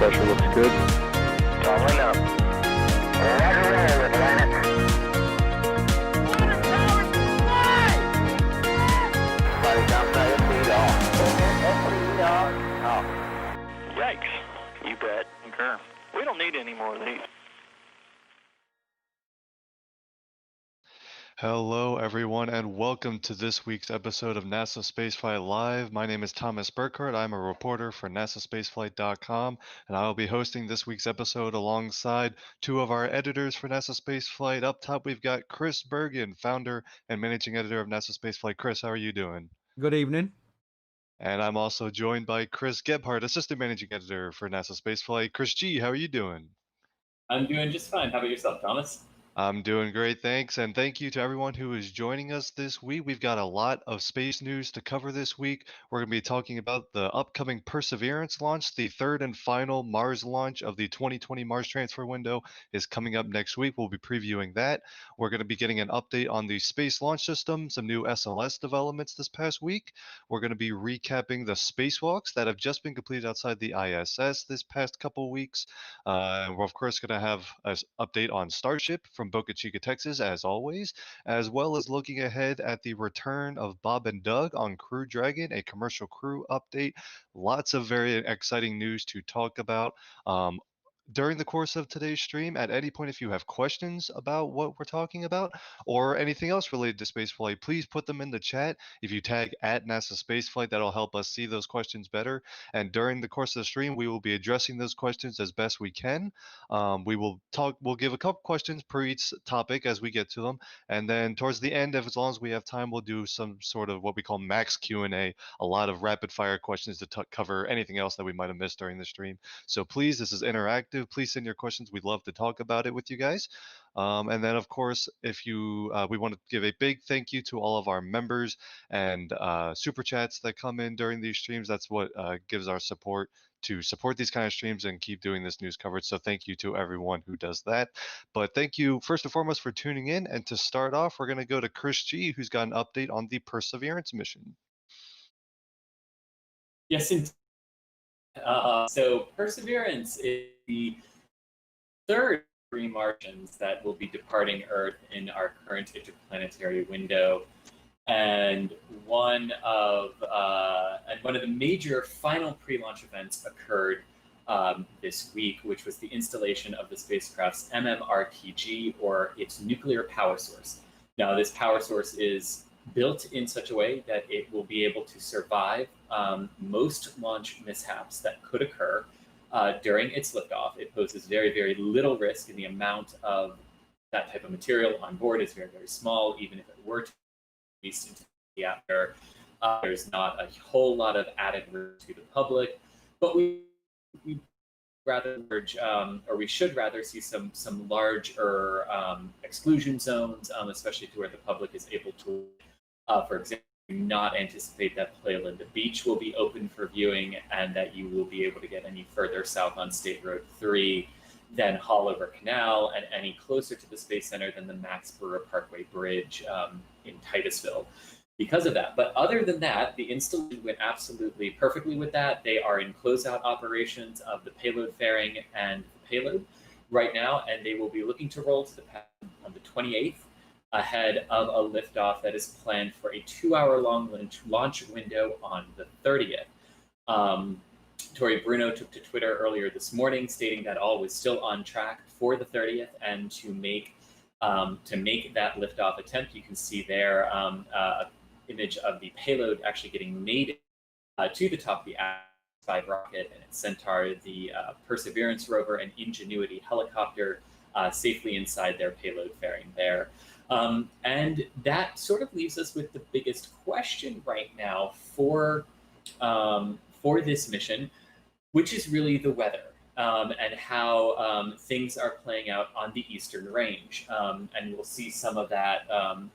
pressure looks good. Following up. Roger, roll with planet. Flight downside of speed off. Yikes. You bet. Concur. We don't need any more of these. Hello, everyone, and welcome to this week's episode of NASA Spaceflight Live. My name is Thomas Burghardt. I'm a reporter for NASASpaceflight.com, and I will be hosting this week's episode alongside two of our editors for NASA Spaceflight. Up top, we've got Chris Bergin, founder and managing editor of NASA Spaceflight. Chris, how are you doing? Good evening. And I'm also joined by Chris Gebhardt, assistant managing editor for NASA Spaceflight. Chris G, how are you doing? I'm doing just fine. How about yourself, Thomas? I'm doing great, thanks. And thank you to everyone who is joining us this week. We've got a lot of space news to cover this week. We're going to be talking about the upcoming Perseverance launch. The third and final Mars launch of the 2020 Mars transfer window is coming up next week. We'll be previewing that. We're going to be getting an update on the Space Launch System, some new SLS developments this past week. We're going to be recapping the spacewalks that have just been completed outside the ISS this past couple weeks. We're, of course, going to have an update on Starship from Boca Chica, Texas, as always, as well as looking ahead at the return of Bob and Doug on Crew Dragon, a commercial crew update. Lots of very exciting news to talk about. During the course of today's stream, at any point, if you have questions about what we're talking about or anything else related to spaceflight, please put them in the chat. If you tag at NASA Spaceflight, that'll help us see those questions better. And during the course of the stream, we will be addressing those questions as best we can. We'll give a couple questions per each topic as we get to them. And then towards the end, as long as we have time, we'll do some sort of what we call max Q&A, a lot of rapid fire questions to cover anything else that we might have missed during the stream. So please, this is interactive. Please send your questions. We'd love to talk about it with you guys. And then, of course, if you, we want to give a big thank you to all of our members and super chats that come in during these streams. That's what gives our support to support these kind of streams and keep doing this news coverage. So thank you to everyone who does that. But thank you first and foremost for tuning in. And to start off, we're going to go to Chris G, who's got an update on the Perseverance mission. Yes, indeed. So Perseverance is the third three Martians that will be departing Earth in our current interplanetary window, and one of the major final pre-launch events occurred this week, which was the installation of the spacecraft's MMRTG, or its nuclear power source. Now, this power source is built in such a way that it will be able to survive most launch mishaps that could occur during its liftoff. It poses very, very little risk, and the amount of that type of material on board is very, very small. Even if it were to be released into the atmosphere, there's not a whole lot of added risk to the public. But we rather urge, or we should rather see some larger exclusion zones, especially to where the public is able to. For example, do not anticipate that Playa Linda Beach will be open for viewing, and that you will be able to get any further south on State Road 3 than Haulover Canal, and any closer to the Space Center than the Max Brewer Parkway Bridge in Titusville because of that. But other than that, the installation went absolutely perfectly with that. They are in closeout operations of the payload fairing and the payload right now, and they will be looking to roll to the pad on the 28th. Ahead of a liftoff that is planned for a 2-hour-long launch window on the 30th. Tori Bruno took to Twitter earlier this morning, stating that all was still on track for the 30th, and to make that liftoff attempt, you can see there an image of the payload actually getting made to the top of the X-5 rocket and its Centaur, the Perseverance rover and Ingenuity helicopter safely inside their payload fairing there. And that sort of leaves us with the biggest question right now for this mission, which is really the weather and how things are playing out on the Eastern Range. And we'll see some of that,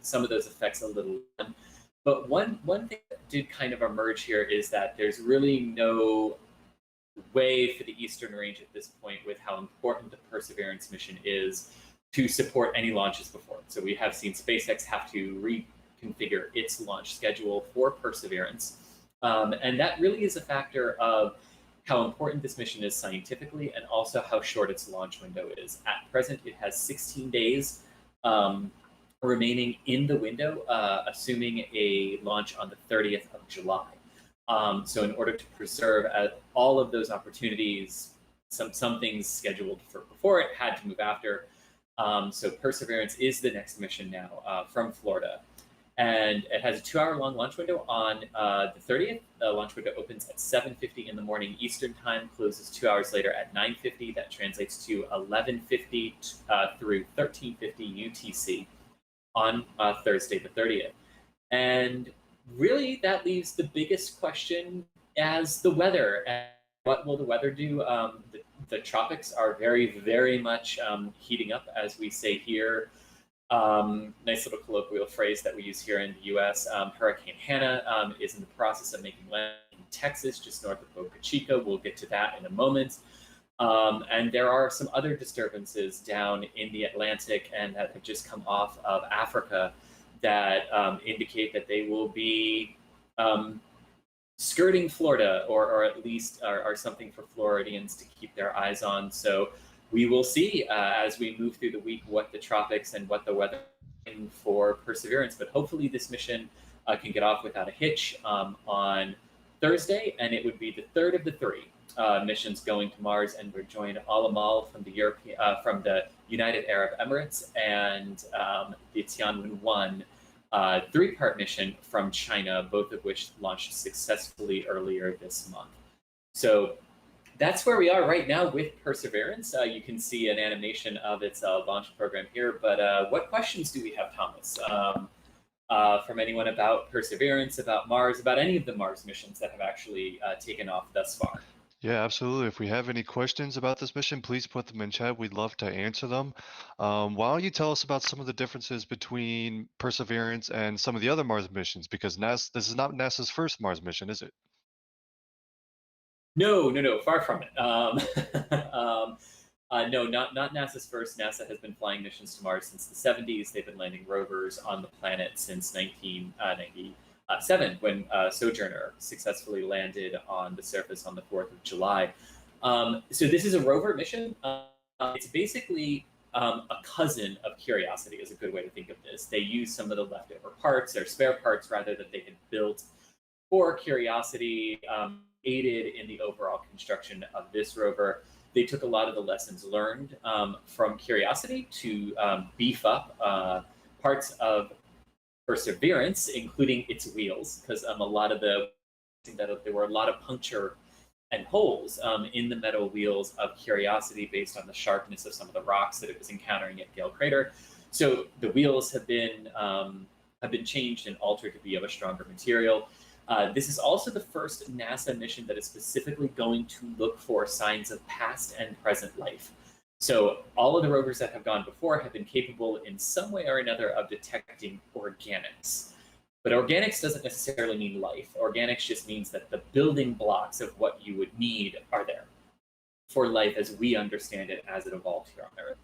some of those effects a little. But one thing that did kind of emerge here is that there's really no way for the Eastern Range at this point, with how important the Perseverance mission is, to support any launches before. So we have seen SpaceX have to reconfigure its launch schedule for Perseverance. And that really is a factor of how important this mission is scientifically, and also how short its launch window is. At present, it has 16 days remaining in the window, assuming a launch on the 30th of July. So in order to preserve all of those opportunities, some things scheduled for before it had to move after. So Perseverance is the next mission now from Florida. And it has a 2-hour-long launch window on the 30th. The launch window opens at 7:50 in the morning Eastern Time, closes 2 hours later at 9:50. That translates to 11:50 through 13:50 UTC on Thursday the 30th. And really, that leaves the biggest question as the weather. And what will the weather do? The tropics are very, very much heating up, as we say here. Nice little colloquial phrase that we use here in the U.S. Hurricane Hannah is in the process of making land in Texas, just north of Boca Chica. We'll get to that in a moment. And there are some other disturbances down in the Atlantic and that have just come off of Africa that indicate that they will be skirting Florida, or at least are something for Floridians to keep their eyes on. So we will see as we move through the week what the tropics and what the weather is for Perseverance. But hopefully this mission can get off without a hitch on Thursday, and it would be the third of the 3 missions going to Mars, and we're joined all from from the United Arab Emirates and the Tianwen-1 3-part mission from China, both of which launched successfully earlier this month. So that's where we are right now with Perseverance. You can see an animation of its launch program here, but what questions do we have, Thomas, from anyone about Perseverance, about Mars, about any of the Mars missions that have actually taken off thus far? Yeah, absolutely. If we have any questions about this mission, please put them in chat. We'd love to answer them. Why don't you tell us about some of the differences between Perseverance and some of the other Mars missions? Because this is not NASA's first Mars mission, is it? No, far from it. No, not NASA's first. NASA has been flying missions to Mars since the 70s. They've been landing rovers on the planet since 1997, when Sojourner successfully landed on the surface on the 4th of July. So this is a rover mission. It's basically a cousin of Curiosity, is a good way to think of this. They use some of the leftover parts, or spare parts rather, that they had built for Curiosity, aided in the overall construction of this rover. They took a lot of the lessons learned from Curiosity to beef up parts of Perseverance, including its wheels, because there were a lot of puncture and holes in the metal wheels of Curiosity based on the sharpness of some of the rocks that it was encountering at Gale Crater. So the wheels have been changed and altered to be of a stronger material. This is also the first NASA mission that is specifically going to look for signs of past and present life. So all of the rovers that have gone before have been capable in some way or another of detecting organics. But organics doesn't necessarily mean life. Organics just means that the building blocks of what you would need are there for life as we understand it as it evolved here on Earth.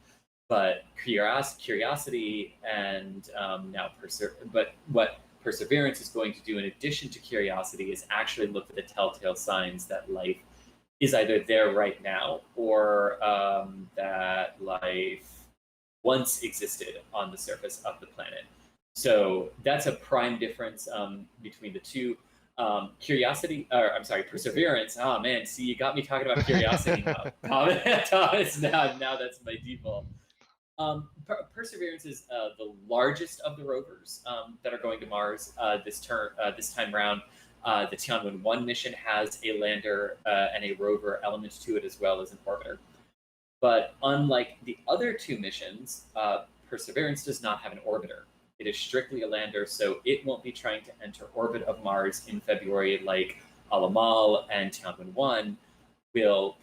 But Curiosity and what Perseverance is going to do in addition to Curiosity is actually look for the telltale signs that life is either there right now, or that life once existed on the surface of the planet. So that's a prime difference between the two. Perseverance. Oh man, see, you got me talking about Curiosity now. Thomas, now that's my default. Perseverance is the largest of the rovers that are going to Mars this time round. The Tianwen-1 mission has a lander and a rover element to it, as well as an orbiter. But unlike the other 2 missions, Perseverance does not have an orbiter. It is strictly a lander, so it won't be trying to enter orbit of Mars in February like Al-Amal and Tianwen-1.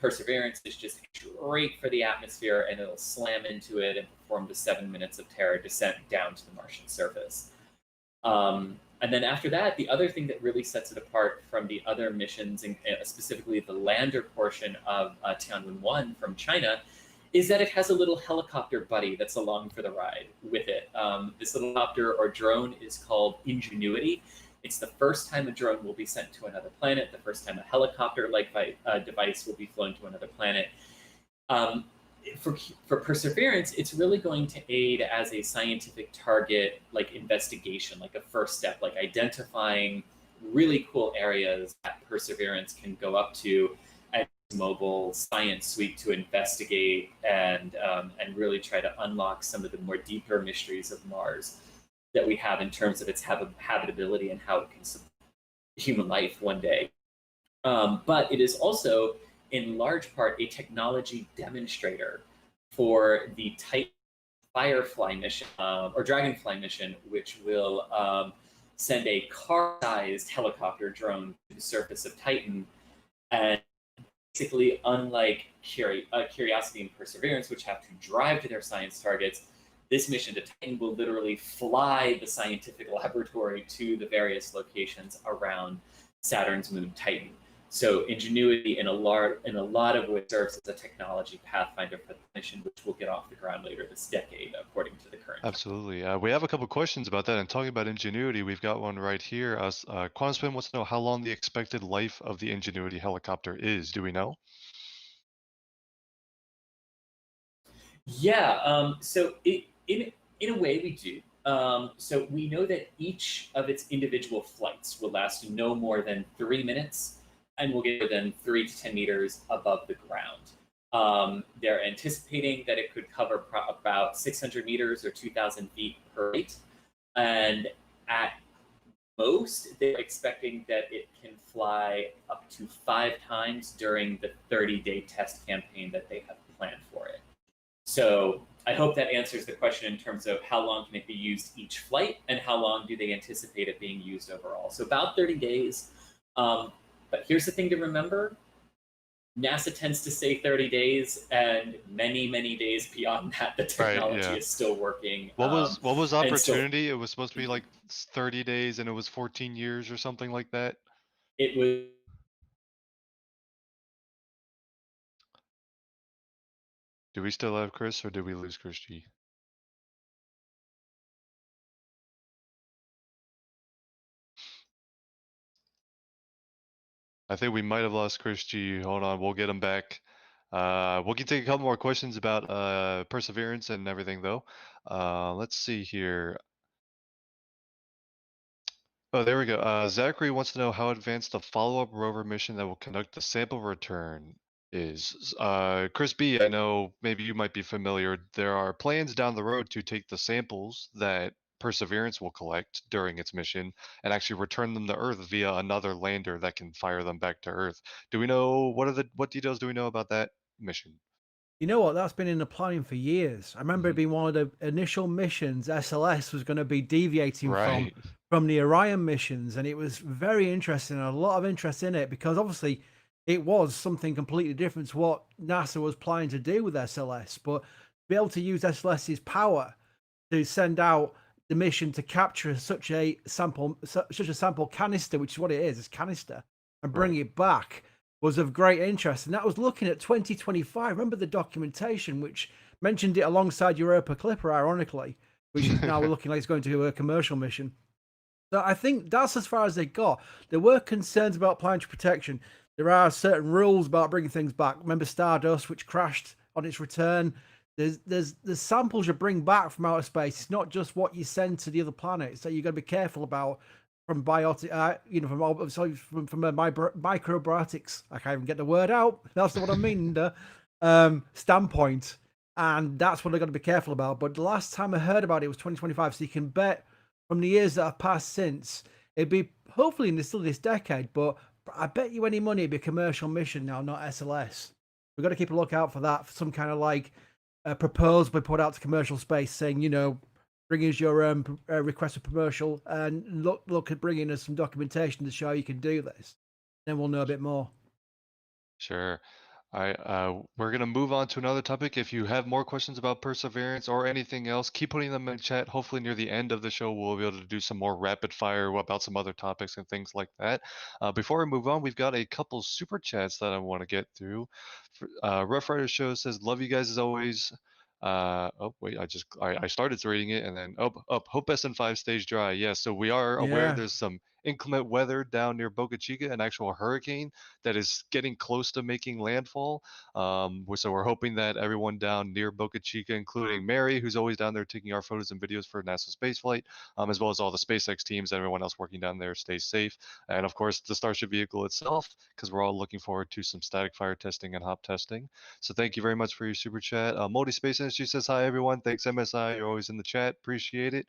Perseverance is just straight for the atmosphere, and it'll slam into it and perform the 7 minutes of terror descent down to the Martian surface. And then after that, the other thing that really sets it apart from the other missions, and specifically the lander portion of Tianwen-1 from China, is that it has a little helicopter buddy that's along for the ride with it. This little helicopter or drone is called Ingenuity. It's the first time a drone will be sent to another planet, the first time a helicopter-like device will be flown to another planet. For Perseverance, it's really going to aid as a scientific target, like investigation, like a first step, like identifying really cool areas that Perseverance can go up to and mobile science suite to investigate and really try to unlock some of the more deeper mysteries of Mars that we have in terms of its habitability and how it can support human life one day. But it is also, in large part, a technology demonstrator for the Titan Firefly mission, or Dragonfly mission, which will send a car-sized helicopter drone to the surface of Titan. And basically, unlike Curiosity and Perseverance, which have to drive to their science targets, this mission to Titan will literally fly the scientific laboratory to the various locations around Saturn's moon Titan. So Ingenuity, in a lot of ways, serves as a technology pathfinder for the mission, which will get off the ground later this decade, according to the current. Absolutely. We have a couple questions about that. And talking about Ingenuity, we've got one right here. QuantumSpin wants to know how long the expected life of the Ingenuity helicopter is. Do we know? Yeah. So in a way, we do. So we know that each of its individual flights will last no more than 3 minutes and will get within 3 to 10 meters above the ground. They're anticipating that it could cover about 600 meters or 2,000 feet per rate. And at most, they're expecting that it can fly up to 5 times during the 30-day test campaign that they have planned for it. So I hope that answers the question in terms of how long can it be used each flight and how long do they anticipate it being used overall. So about 30 days. But here's the thing to remember. NASA tends to say 30 days, and many, many days beyond that, the technology is still working. What was Opportunity? It was supposed to be like 30 days, and it was 14 years or something like that. It was. Do we still have Chris, or did we lose Chris G? I think we might have lost Chris G. Hold on, we'll get him back. We can take a couple more questions about Perseverance and everything, though. Let's see here. Oh, there we go. Zachary wants to know how advanced the follow-up rover mission that will conduct the sample return is. Chris B, I know maybe you might be familiar. There are plans down the road to take the samples that Perseverance will collect during its mission and actually return them to Earth via another lander that can fire them back to Earth. Do we know what details do we know about that mission? You know what? That's been in the planning for years. I remember it being one of the initial missions SLS was going to be deviating from the Orion missions, and it was very interesting. A lot of interest in it because obviously it was something completely different to what NASA was planning to do with SLS. But to be able to use SLS's power to send out the mission to capture such a sample canister, which is what it is, it's canister, and bring it back, was of great interest. And that was looking at 2025. Remember the documentation which mentioned it alongside Europa Clipper, ironically, which is now looking like it's going to do a commercial mission. So I think that's as far as they got. There were concerns about planetary protection. There are certain rules about bringing things back. Remember Stardust, which crashed on its return. There's samples you bring back from outer space. It's not just what you send to the other planets that you've got to be careful about from biotic, from microbiotics. I can't even get the word out. That's what I mean. Standpoint, and that's what they've got to be careful about. But the last time I heard about it was 2025. So you can bet from the years that have passed since, it'd be hopefully still this decade. But I bet you any money it'd be a commercial mission now, not SLS. We've got to keep a lookout for that. For some kind of like proposal we put out to commercial space saying, bring us your request for commercial and look at bringing us some documentation to show you can do this. Then we'll know a bit more. Sure. We're going to move on to another topic. If you have more questions about Perseverance or anything else, keep putting them in chat. Hopefully near the end of the show, we'll be able to do some more rapid fire about some other topics and things like that. Before we move on, we've got a couple super chats that I want to get through. Rough Rider Show says, love you guys as always. Oh wait, I started reading it and then hope SN5 stays dry. Yeah, so we are aware there's some inclement weather down near Boca Chica, an actual hurricane that is getting close to making landfall. So we're hoping that everyone down near Boca Chica, including Mary, who's always down there taking our photos and videos for NASA spaceflight, as well as all the SpaceX teams and everyone else working down there, stays safe. And of course, the Starship vehicle itself, because we're all looking forward to some static fire testing and hop testing. So thank you very much for your super chat. Multi Space Industry says hi, everyone. Thanks, MSI. You're always in the chat. Appreciate it.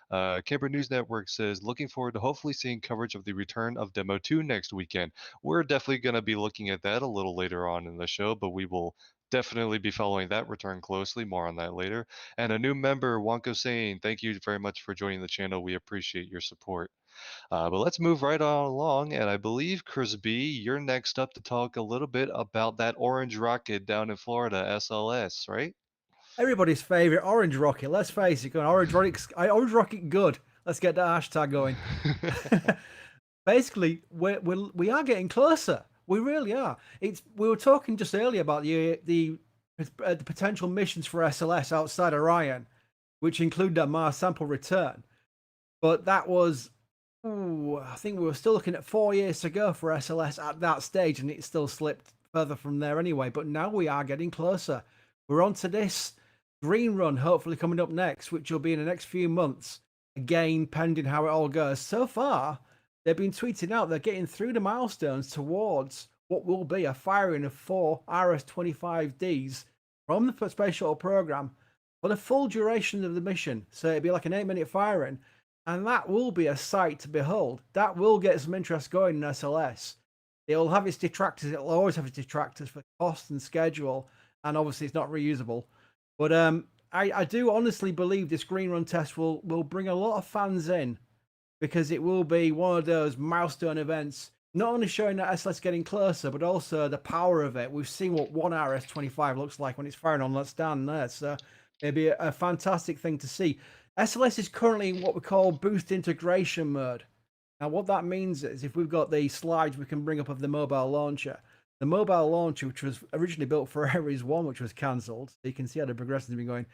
Camper News Network says, looking forward to hopefully seeing coverage of the return of Demo-2 next weekend. We're definitely going to be looking at that a little later on in the show, but we will definitely be following that return closely. More on that later. And a new member, Wonko, saying, thank you very much for joining the channel. We appreciate your support. But let's move right on along. And I believe, Chris B, you're next up to talk a little bit about that orange rocket down in Florida, SLS, right? Everybody's favorite orange rocket. Let's face it, orange rocket good. Let's get that hashtag going. Basically, we are getting closer. We really are. We were talking just earlier about the potential missions for SLS outside Orion, which include that Mars sample return. But that was, I think we were still looking at 4 years to go for SLS at that stage, and it still slipped further from there anyway. But now we are getting closer. We're on to this green run, hopefully coming up next, which will be in the next few months. Again, pending how it all goes. So far, they've been tweeting out they're getting through the milestones towards what will be a firing of 4 RS-25Ds from the Space Shuttle program for the full duration of the mission. So it'll be like an 8-minute firing, and that will be a sight to behold. That will get some interest going in SLS. It'll have its detractors. It'll always have its detractors for cost and schedule, and obviously it's not reusable. But I do honestly believe this green run test will bring a lot of fans in, because it will be one of those milestone events, not only showing that SLS getting closer, but also the power of it. We've seen what one RS-25 looks like when it's firing on that stand there. So it'd be a fantastic thing to see. SLS is currently in what we call boost integration mode. Now, what that means is if we've got the slides we can bring up of the mobile launcher, which was originally built for Ares 1, which was cancelled. So you can see how the progression has been going.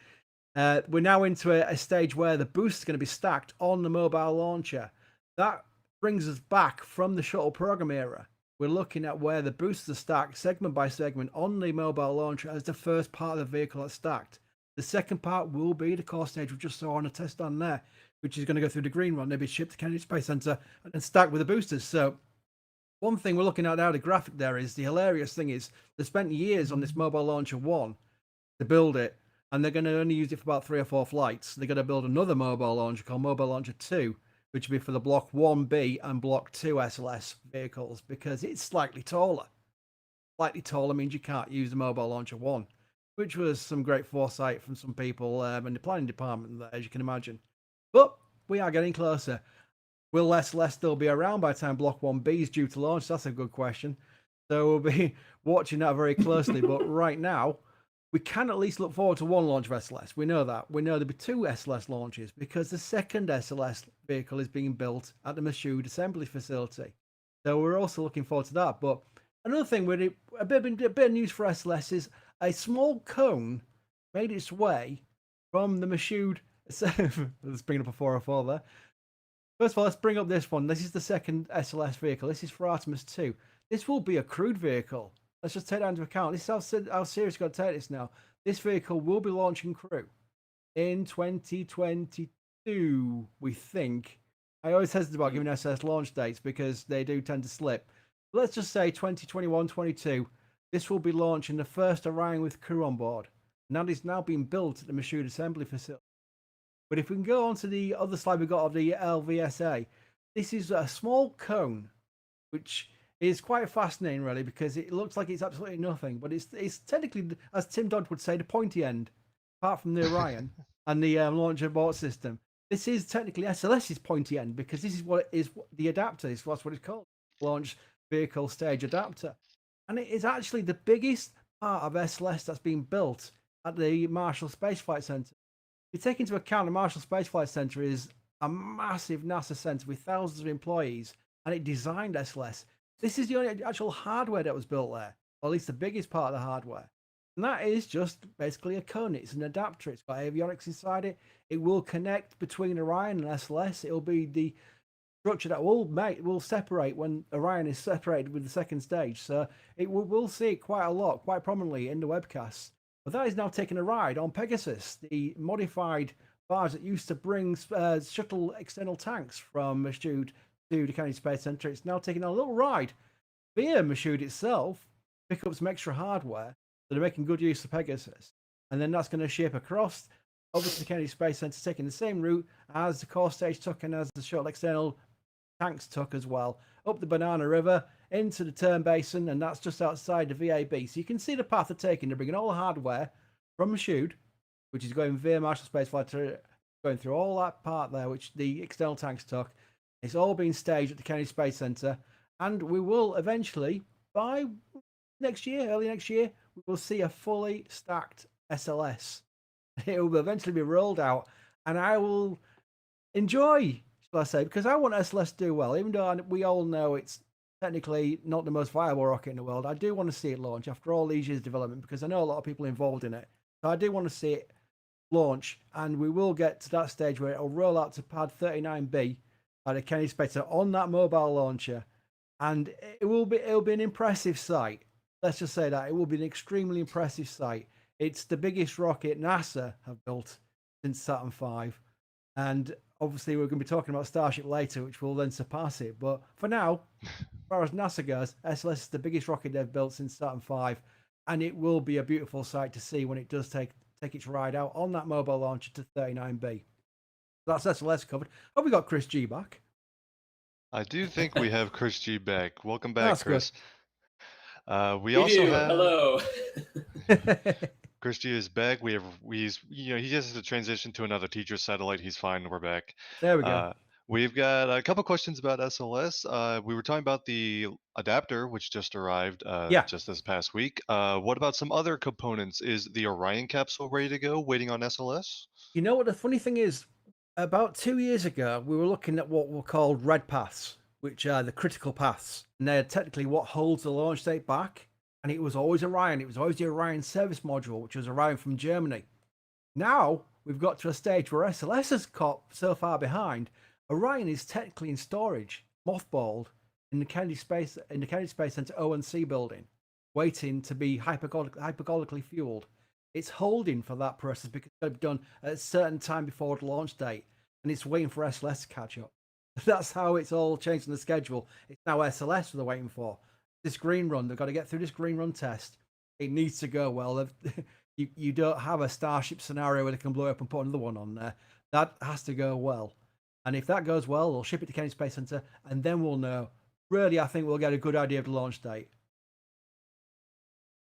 We're now into a stage where the boost is going to be stacked on the mobile launcher. That brings us back from the shuttle program era. We're looking at where the boosters are stacked segment by segment on the mobile launcher as the first part of the vehicle that's stacked. The second part will be the core stage we just saw on a test on there, which is going to go through the green run, maybe shipped to Kennedy Space Center and stacked with the boosters. So one thing we're looking at now, the graphic there, is the hilarious thing is they spent years on this mobile launcher 1 to build it, and they're going to only use it for about 3 or 4 flights. They're going to build another mobile launcher called Mobile Launcher 2, which will be for the Block 1B and Block 2 SLS vehicles, because it's slightly taller. Slightly taller means you can't use the Mobile Launcher 1, which was some great foresight from some people in the planning department there, as you can imagine. But we are getting closer. Will SLS still be around by the time Block 1B is due to launch? That's a good question. So we'll be watching that very closely. But right now, we can at least look forward to one launch of SLS. We know that. We know there'll be 2 SLS launches because the second SLS vehicle is being built at the Michoud assembly facility. So we're also looking forward to that. But another thing, a bit of news for SLS is a small cone made its way from the Michoud. Let's bring up a 404 there. First of all, let's bring up this one. This is the second SLS vehicle. This is for Artemis 2. This will be a crewed vehicle. Let's just take that into account. This is how serious we've got to take this now. This vehicle will be launching crew in 2022, we think. I always hesitate about giving SLS launch dates because they do tend to slip. But let's just say 2021, 22. This will be launching the first Orion with crew on board. And that is now being built at the Michoud assembly facility. But if we can go on to the other slide we got of the LVSA, this is a small cone, which is quite fascinating, really, because it looks like it's absolutely nothing. But it's technically, as Tim Dodd would say, the pointy end, apart from the Orion and the launch abort system. This is technically SLS's pointy end, because this is what is the adapter. That's what it's called, launch vehicle stage adapter. And it is actually the biggest part of SLS that's been built at the Marshall Space Flight Center. If you take into account the Marshall Space Flight Center is a massive NASA center with thousands of employees, and it designed SLS. This is the only actual hardware that was built there, or at least the biggest part of the hardware. And that is just basically a cone. It's an adapter. It's got avionics inside it. It will connect between Orion and SLS. It'll be the structure that will separate when Orion is separated with the second stage. So we'll see it quite a lot, quite prominently in the webcasts. But that is now taking a ride on Pegasus, the modified barge that used to bring shuttle external tanks from Mashoud to the Kennedy Space Center. It's now taking a little ride via Mashoud itself, pick up some extra hardware. So they're making good use of Pegasus. And then that's going to ship across over to the Kennedy Space Center, taking the same route as the core stage took and as the shuttle external tanks took as well, up the Banana River into the Turn Basin, and that's just outside the VAB. So you can see the path they're taking. They're bringing all the hardware from Mashoud, which is going via Marshall Spaceflight, going through all that part there, which the external tanks took. It's all being staged at the Kennedy Space Center, and we will eventually, by next year, early next year, we will see a fully stacked SLS. It will eventually be rolled out, and I will enjoy, shall I say, because I want SLS to do well, even though we all know it's technically not the most viable rocket in the world. I do want to see it launch after all these years of development, because I know a lot of people involved in it. So I do want to see it launch, and we will get to that stage where it'll roll out to pad 39B at the Kennedy Space Center on that mobile launcher, and it'll be an impressive sight. Let's just say that it will be an extremely impressive sight. It's the biggest rocket NASA have built since Saturn V, and obviously we're going to be talking about Starship later, which will then surpass it. But for now, as far as NASA goes, SLS is the biggest rocket they've built since Saturn V, and it will be a beautiful sight to see when it does take its ride out on that mobile launcher to 39B. That's SLS covered. Have we got Chris G back? I do think we have Chris G back. Welcome back, That's Chris. We We also do. have Hello. Chris G is back. He just has to transition to another teacher satellite. He's fine. We're back. There we go. We've got a couple questions about SLS. We were talking about the adapter, which just arrived just this past week. What about some other components? Is the Orion capsule ready to go, waiting on SLS? You know what the funny thing is? About 2 years ago, we were looking at what were called red paths, which are the critical paths. And they're technically what holds the launch date back. And it was always Orion. It was always the Orion service module, which was Orion from Germany. Now we've got to a stage where SLS has caught so far behind. Orion is technically in storage, mothballed in the Kennedy Space Center O&C building, waiting to be hypergolically fueled. It's holding for that process because it's got to be done at a certain time before the launch date, and it's waiting for SLS to catch up. That's how it's all changed in the schedule. It's now SLS they're waiting for. This green run, they've got to get through this green run test. It needs to go well. You don't have a Starship scenario where they can blow up and put another one on there. That has to go well. And if that goes well, they'll ship it to Kennedy Space Center, and then we'll know. Really, I think we'll get a good idea of the launch date.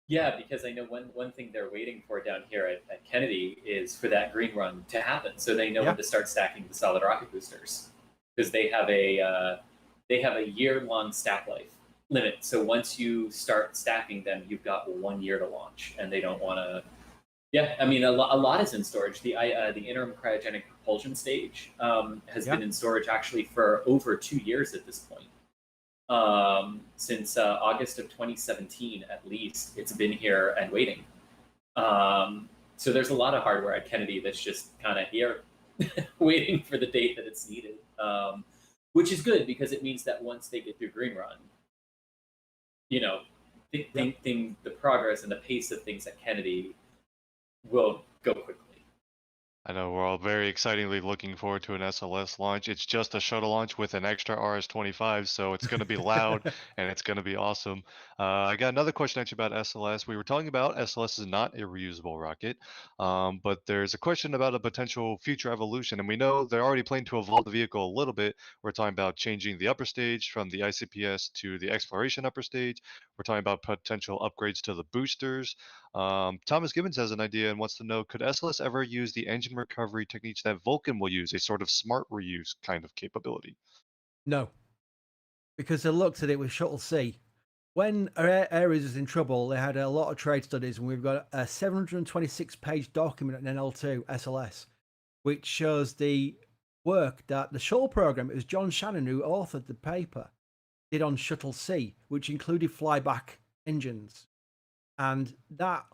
Yeah, because I know one thing they're waiting for down here at Kennedy is for that green run to happen, so they know when to start stacking the solid rocket boosters, because they have a year-long stack life limit. So once you start stacking them, you've got 1 year to launch, and they don't want to. Yeah, I mean a lot is in storage. The interim cryogenic propulsion stage has been in storage actually for over 2 years at this point. Since August of 2017, at least, it's been here and waiting. So there's a lot of hardware at Kennedy that's just kind of here, waiting for the date that it's needed, which is good because it means that once they get through Green Run, the progress and the pace of things at Kennedy will go quickly. I know we're all very excitingly looking forward to an SLS launch. It's just a shuttle launch with an extra RS-25, so it's going to be loud and it's going to be awesome. I got another question actually about SLS. We were talking about SLS is not a reusable rocket, but there's a question about a potential future evolution, and we know they're already planning to evolve the vehicle a little bit. We're talking about changing the upper stage from the ICPS to the exploration upper stage. We're talking about potential upgrades to the boosters. Thomas Gibbons has an idea and wants to know, could SLS ever use the engine recovery techniques that Vulcan will use, a sort of smart reuse kind of capability? No, because they looked at it with Shuttle C. When Ares was in trouble, they had a lot of trade studies, and we've got a 726-page document at NL2 SLS, which shows the work that the shuttle program, it was John Shannon who authored the paper, did on Shuttle C, which included flyback engines. And that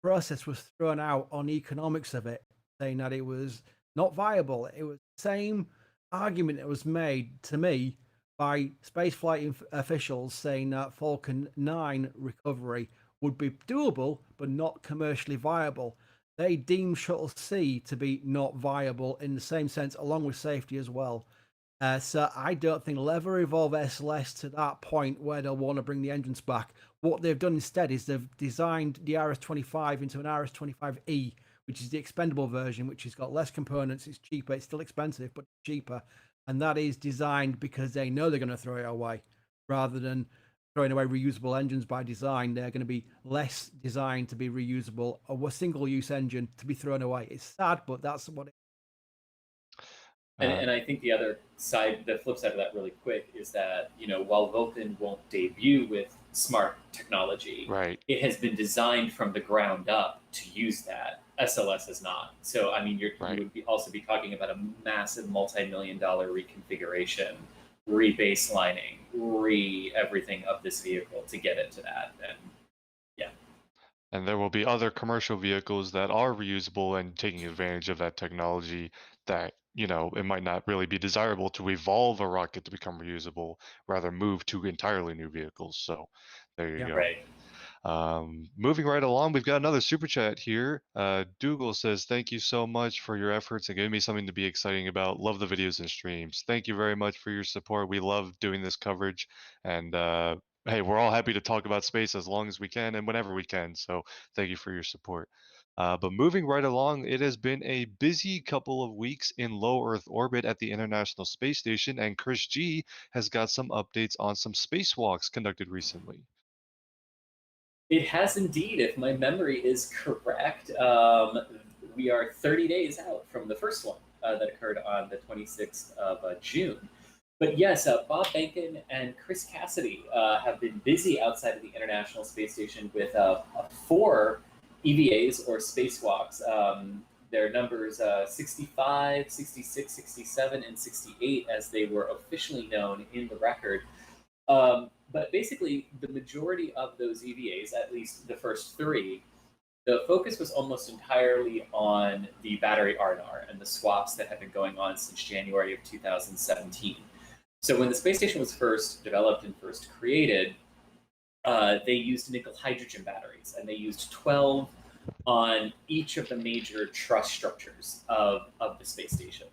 process was thrown out on economics of it, saying that it was not viable. It was the same argument that was made to me by spaceflight officials saying that Falcon 9 recovery would be doable but not commercially viable. They deem Shuttle C to be not viable in the same sense, along with safety as well. So I don't think they'll ever evolve SLS to that point where they'll want to bring the engines back. What they've done instead is they've designed the RS-25 into an RS-25E, which is the expendable version, which has got less components. It's cheaper. It's still expensive, but cheaper. And that is designed because they know they're going to throw it away, rather than throwing away reusable engines by design. They're going to be less designed to be reusable, or a single-use engine to be thrown away. It's sad, but that's what it And I think the flip side of that really quick is that, while Vulcan won't debut with smart technology, Right. it has been designed from the ground up to use that. SLS is not. So, I mean, you would also be talking about a massive multi-million-dollar reconfiguration, rebaselining, everything of this vehicle to get it to that. And yeah. And there will be other commercial vehicles that are reusable and taking advantage of that technology that, it might not really be desirable to evolve a rocket to become reusable, rather move to entirely new vehicles. So there you go. Right. Moving right along, we've got another super chat here. Dougal says, thank you so much for your efforts and giving me something to be exciting about. Love the videos and streams. Thank you very much for your support. We love doing this coverage, and hey, we're all happy to talk about space as long as we can and whenever we can. So thank you for your support. But moving right along, it has been a busy couple of weeks in low Earth orbit at the International Space Station, and Chris G has got some updates on some spacewalks conducted recently. It has indeed, if my memory is correct. We are 30 days out from the first one that occurred on the 26th of June. But yes, Bob Behnken and Chris Cassidy have been busy outside of the International Space Station with 4 EVAs or spacewalks. Their numbers 65, 66, 67, and 68 as they were officially known in the record. But basically, the majority of those EVAs, at least the first 3, the focus was almost entirely on the battery R&R and the swaps that have been going on since January of 2017. So when the space station was first developed and first created, they used nickel-hydrogen batteries, and they used 12 on each of the major truss structures of the space station.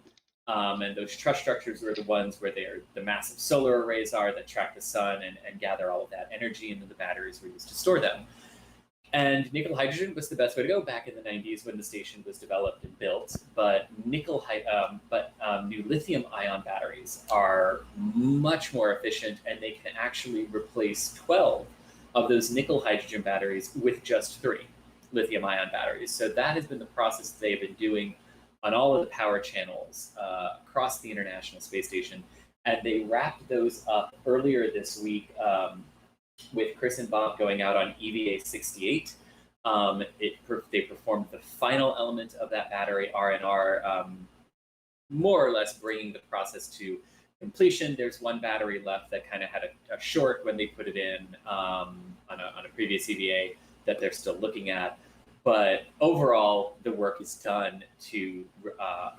And those truss structures were the ones where the massive solar arrays are that track the sun and gather all of that energy, and then the batteries were used to store them. And nickel hydrogen was the best way to go back in the 90s when the station was developed and built. But new lithium ion batteries are much more efficient, and they can actually replace 12 of those nickel hydrogen batteries with just 3 lithium ion batteries. So that has been the process they've been doing on all of the power channels across the International Space Station. And they wrapped those up earlier this week with Chris and Bob going out on EVA 68. They performed the final element of that battery R&R, more or less bringing the process to completion. There's one battery left that kind of had a short when they put it in on a previous EVA that they're still looking at. But overall, the work is done to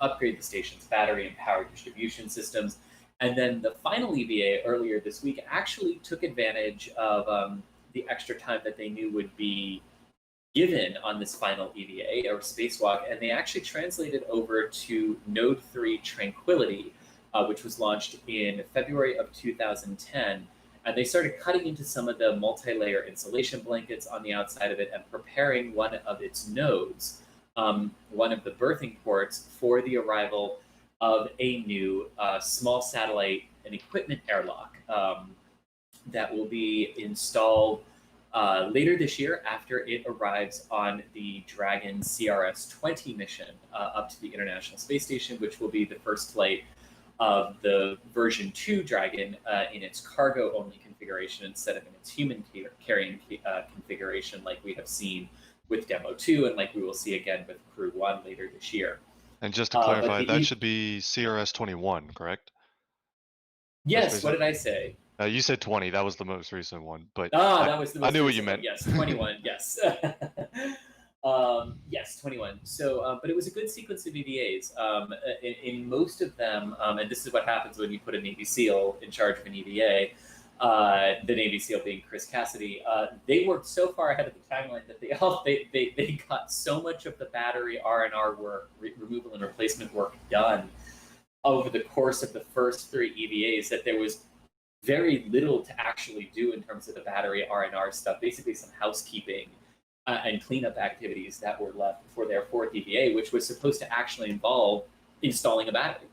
upgrade the station's battery and power distribution systems. And then the final EVA earlier this week actually took advantage of the extra time that they knew would be given on this final EVA or spacewalk, and they actually translated over to Node 3 Tranquility, which was launched in February of 2010. And they started cutting into some of the multi-layer insulation blankets on the outside of it and preparing one of its nodes, one of the berthing ports, for the arrival of a new small satellite and equipment airlock that will be installed later this year after it arrives on the Dragon CRS-20 mission up to the International Space Station, which will be the first flight of the version 2 Dragon in its cargo-only configuration instead of in its human-carrying configuration like we have seen with Demo-2 and like we will see again with Crew 1 later this year. And just to clarify, that should be CRS-21, correct? Yes, what did I say? You said 20, that was the most recent one. But that was the most I knew what you recent meant. one. Yes, 21, yes. Yes, 21. So, but it was a good sequence of EVAs. In most of them, and this is what happens when you put a Navy SEAL in charge of an EVA, the Navy SEAL being Chris Cassidy, they worked so far ahead of the timeline that they got so much of the battery R&R work, removal and replacement work done over the course of the first 3 EVAs that there was very little to actually do in terms of the battery R&R stuff, basically some housekeeping and cleanup activities that were left for their 4th EVA, which was supposed to actually involve installing a battery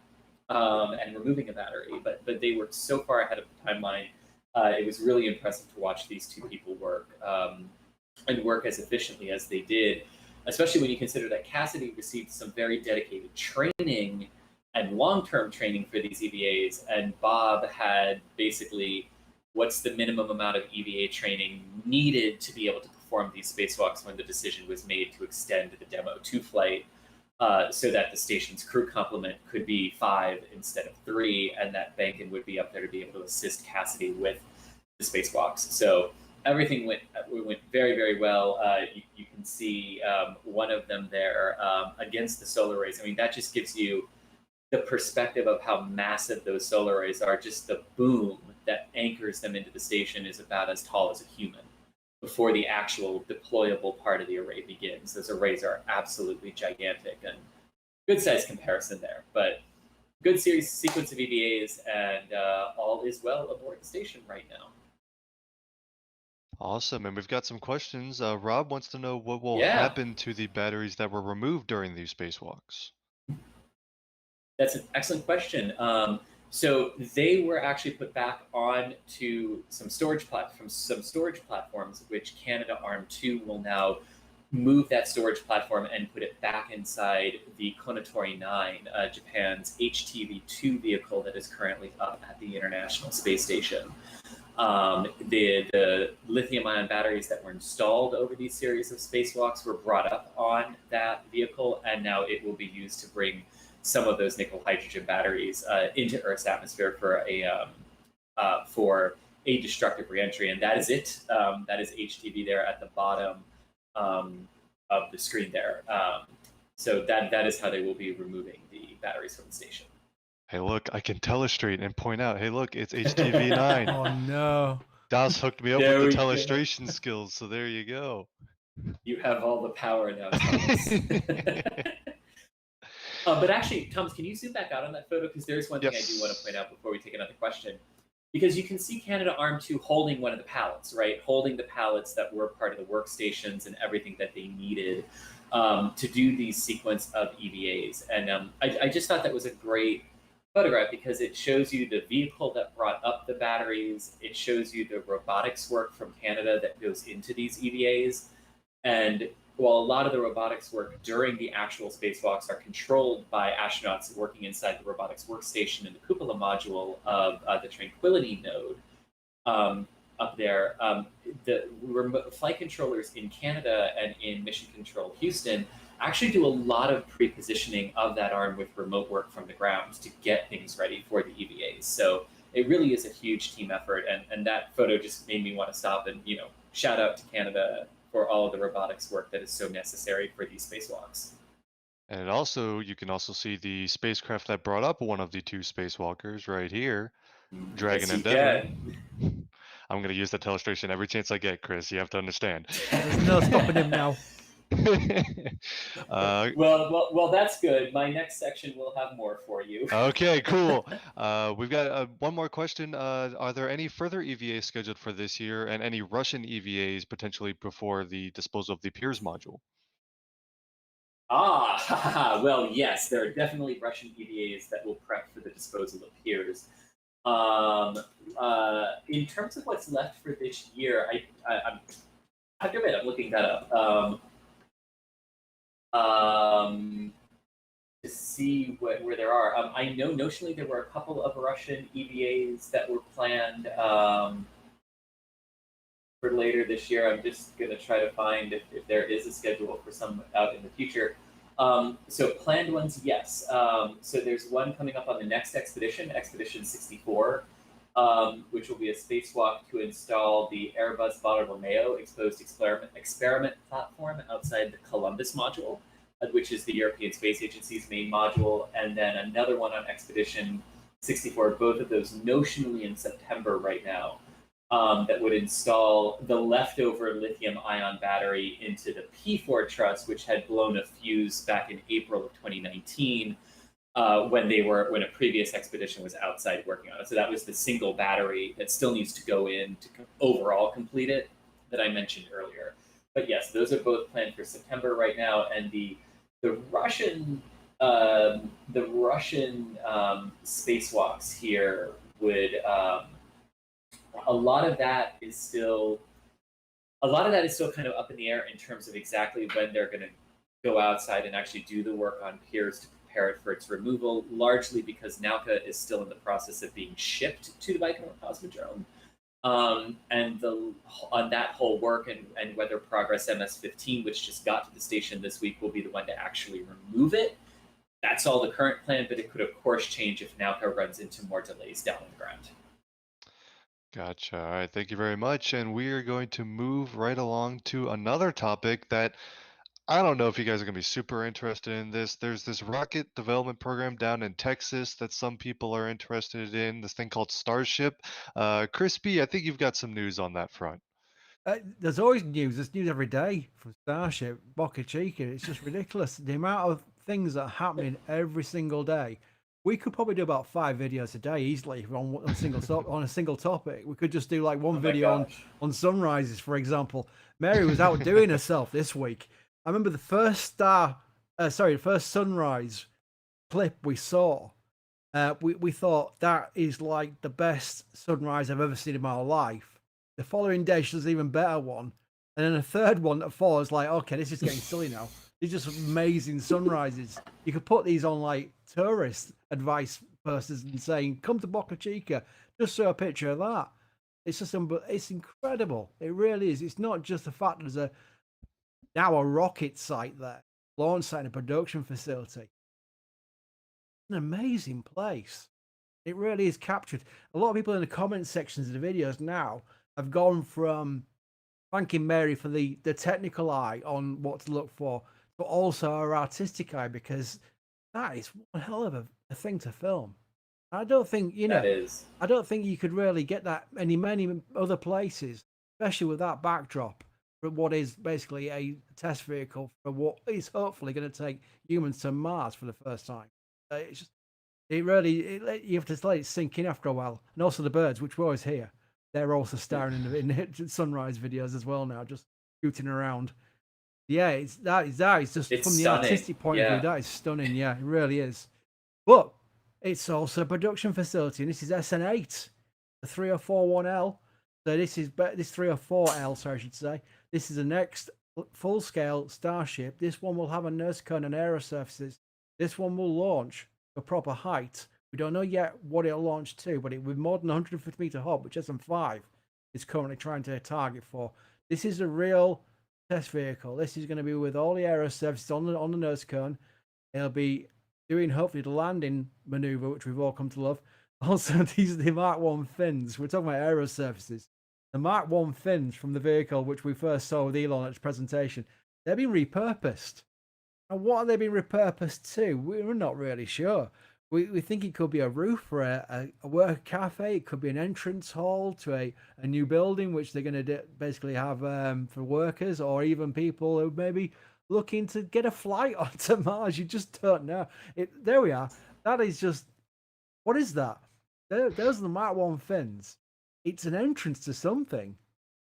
and removing a battery. But they were so far ahead of the timeline. It was really impressive to watch these 2 people work and work as efficiently as they did, especially when you consider that Cassidy received some very dedicated training and long-term training for these EVAs, and Bob had basically what's the minimum amount of EVA training needed to be able to perform these spacewalks when the decision was made to extend the Demo-2 flight so that the station's crew complement could be 5 instead of 3, and that Bergin would be up there to be able to assist Cassidy with the spacewalks. So everything went very, very well. You can see one of them there against the solar arrays. I mean, that just gives you the perspective of how massive those solar arrays are. Just the boom that anchors them into the station is about as tall as a human before the actual deployable part of the array begins. Those arrays are absolutely gigantic, and good size comparison there. But good sequence of EVAs, and all is well aboard the station right now. Awesome, and we've got some questions. Rob wants to know what will happen to the batteries that were removed during these spacewalks. That's an excellent question. So they were actually put back on to some storage platforms, which Canadarm2 will now move that storage platform and put it back inside the Konatori 9, Japan's HTV-2 vehicle that is currently up at the International Space Station. The lithium-ion batteries that were installed over these series of spacewalks were brought up on that vehicle, and now it will be used to bring some of those nickel hydrogen batteries into Earth's atmosphere for a destructive reentry, and that is it. That is HTV there at the bottom of the screen there. So that is how they will be removing the batteries from the station. Hey, look, I can telestrate and point out. Hey, look, it's HTV-9. Oh no! Das hooked me up with the telestration skills, so there you go. You have all the power now, Thomas. But actually, Thomas, can you zoom back out on that photo? Because there's one thing I do want to point out before we take another question. Because you can see Canadarm2 holding one of the pallets, right? Holding the pallets that were part of the workstations and everything that they needed to do these sequence of EVAs. And I just thought that was a great photograph because it shows you the vehicle that brought up the batteries. It shows you the robotics work from Canada that goes into these EVAs. And while a lot of the robotics work during the actual spacewalks are controlled by astronauts working inside the robotics workstation in the cupola module of the Tranquility node up there, the flight controllers in Canada and in Mission Control Houston actually do a lot of pre-positioning of that arm with remote work from the ground to get things ready for the EVAs. So it really is a huge team effort, and that photo just made me want to stop and shout out to Canada for all of the robotics work that is so necessary for these spacewalks. And you can also see the spacecraft that brought up one of the 2 spacewalkers right here, Dragon Endeavour. I'm going to use the telestration every chance I get, Chris. You have to understand. There's no stopping him now. Well, that's good. My next section will have more for you. Okay, cool. We've got one more question. Are there any further EVAs scheduled for this year, and any Russian EVAs potentially before the disposal of the Pirs module? Well, yes, there are definitely Russian EVAs that will prep for the disposal of Pirs. In terms of what's left for this year, I have to admit I'm looking that up. To see where there are. I know notionally there were a couple of Russian EVAs that were planned for later this year. I'm just going to try to find if there is a schedule for some out in the future. So planned ones, yes. So there's one coming up on the next expedition, Expedition 64. which will be a spacewalk to install the Airbus Bartolomeo exposed experiment platform outside the Columbus module, which is the European Space Agency's main module, and then another one on Expedition 64, both of those notionally in September right now, that would install the leftover lithium-ion battery into the P4 truss, which had blown a fuse back in April of 2019, when a previous expedition was outside working on it. So that was the single battery that still needs to go in to overall complete it that I mentioned earlier. But yes, those are both planned for September right now, and the Russian spacewalks here would a lot of that is still kind of up in the air in terms of exactly when they're going to go outside and actually do the work on Piers to prepare it for its removal, largely because Nauka is still in the process of being shipped to the Baikonur Cosmodrome. And on that whole work and whether Progress MS-15, which just got to the station this week, will be the one to actually remove it. That's all the current plan, but it could of course change if Nauka runs into more delays down on the ground. Gotcha. All right, thank you very much. And we are going to move right along to another topic that I don't know if you guys are going to be super interested in this. There's this rocket development program down in Texas that some people are interested in, this thing called Starship. Crispy, I think you've got some news on that front. There's always news. There's news every day from Starship, Boca Chica. It's just ridiculous. The amount of things that are happening every single day. We could probably do about 5 videos a day easily on a single topic. We could just do like one video on sunrises, for example. Mary was outdoing herself this week. I remember the first sunrise clip we saw. We thought that is like the best sunrise I've ever seen in my life. The following day, she does an even better one. And then a third one that follows, like, okay, this is getting silly now. These are just amazing sunrises. You could put these on like tourist advice posters and saying, come to Boca Chica, just show a picture of that. It's just it's incredible. It really is. It's not just the fact that there's now a rocket site there, launch site and a production facility. An amazing place. It really is captured. A lot of people in the comment sections of the videos now have gone from thanking Mary for the technical eye on what to look for, but also her artistic eye, because that is one hell of a thing to film. I don't think, I don't think you could really get that many other places, especially with that backdrop for what is basically a test vehicle for what is hopefully going to take humans to Mars for the first time. You have to let it sink in after a while. And also the birds, which we always hear, they're also starring in the sunrise videos as well now, just shooting around. Yeah, that is just it's from the stunning. Artistic point of view, that is stunning. Yeah, it really is. But it's also a production facility, and this is SN8, the 3041L. So this 304L, sorry, I should say. This is the next full-scale Starship. This one will have a nose cone and aero surfaces. This one will launch a proper height. We don't know yet what it'll launch to, but it with more than 150-meter hub, which SN5 is currently trying to target for. This is a real test vehicle. This is going to be with all the aero surfaces on the nose cone. It'll be doing hopefully the landing maneuver, which we've all come to love. Also, these are the Mark 1 fins. We're talking about aero surfaces. The Mark 1 fins from the vehicle, which we first saw with Elon at his presentation, they've been repurposed. And what are they being repurposed to? We're not really sure. We think it could be a roof for a work cafe. It could be an entrance hall to a new building, which they're going to basically have for workers or even people who may be looking to get a flight onto Mars. You just don't know. There we are. That is just, what is that? Those are the Mark 1 fins. It's an entrance to something.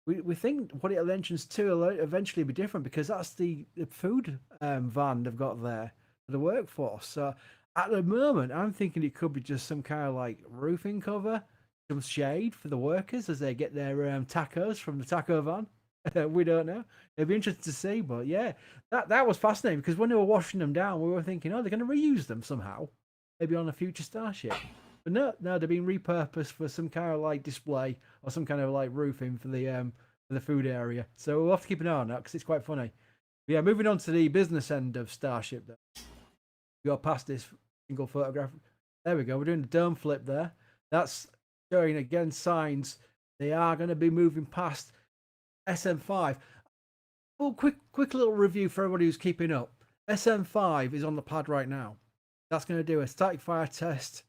We think what it'll entrance to will eventually be different, because that's the food van they've got there for the workforce. So at the moment, I'm thinking it could be just some kind of like roofing cover, some shade for the workers as they get their tacos from the taco van. We don't know. It'll be interesting to see. But yeah, that was fascinating, because when they were washing them down, we were thinking, oh, they're going to reuse them somehow, maybe on a future Starship. But no, they're being repurposed for some kind of like display or some kind of like roofing for the food area. So we'll have to keep an eye on that, because it's quite funny. But yeah, moving on to the business end of Starship. We got past this single photograph. There we go. We're doing the dome flip there. That's showing again signs they are going to be moving past SM5. Well, quick little review for everybody who's keeping up. SM5 is on the pad right now. That's going to do a static fire test.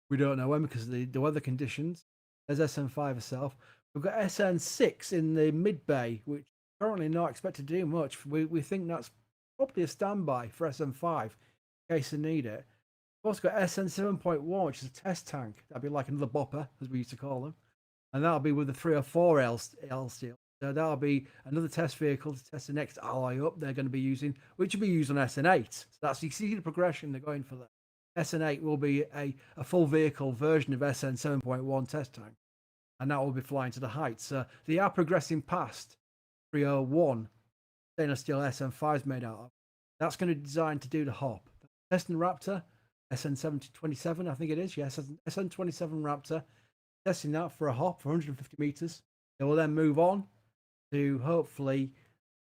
We don't know when because of the weather conditions. There's SM5 itself. We've got SN6 in the mid bay, which currently not expected to do much. We think that's probably a standby for SM5 in case they need it. We've also got SN7.1, which is a test tank. That'd be like another bopper, as we used to call them. And that'll be with the 3 or 4 L steel. So that'll be another test vehicle to test the next alloy up they're going to be using, which will be used on SN8. So that's, you see the progression they're going for there. SN8 will be a full vehicle version of SN7.1 test tank, and that will be flying to the heights. So they are progressing past 301 stainless steel SN5 is made out of. That's going to be designed to do the hop. Testing Raptor, SN727, I think it is. Yes, SN27 Raptor. Testing that for a hop for 150 meters. They will then move on to hopefully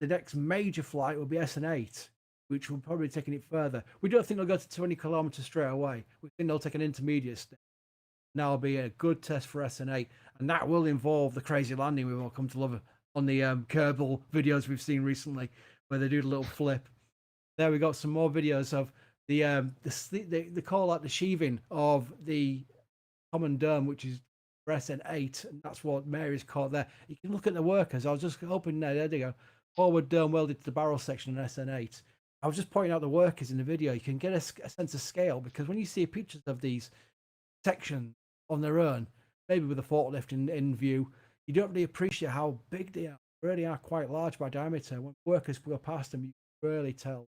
the next major flight will be SN8, which will probably be taking it further. We don't think they'll go to 20 kilometers straight away. We think they'll take an intermediate step. And that'll be a good test for SN8, and that will involve the crazy landing we've all come to love on the Kerbal videos we've seen recently, where they do the little flip. There we got some more videos of they call that the sheathing of the common dome, which is for SN8, and that's what Mary's caught there. You can look at the workers. I was just hoping there they go. Forward dome welded to the barrel section on SN8. I was just pointing out the workers in the video. You can get a sense of scale, because when you see pictures of these sections on their own, maybe with a forklift in view, you don't really appreciate how big they are. They really are quite large by diameter. When workers go past them, you can really tell.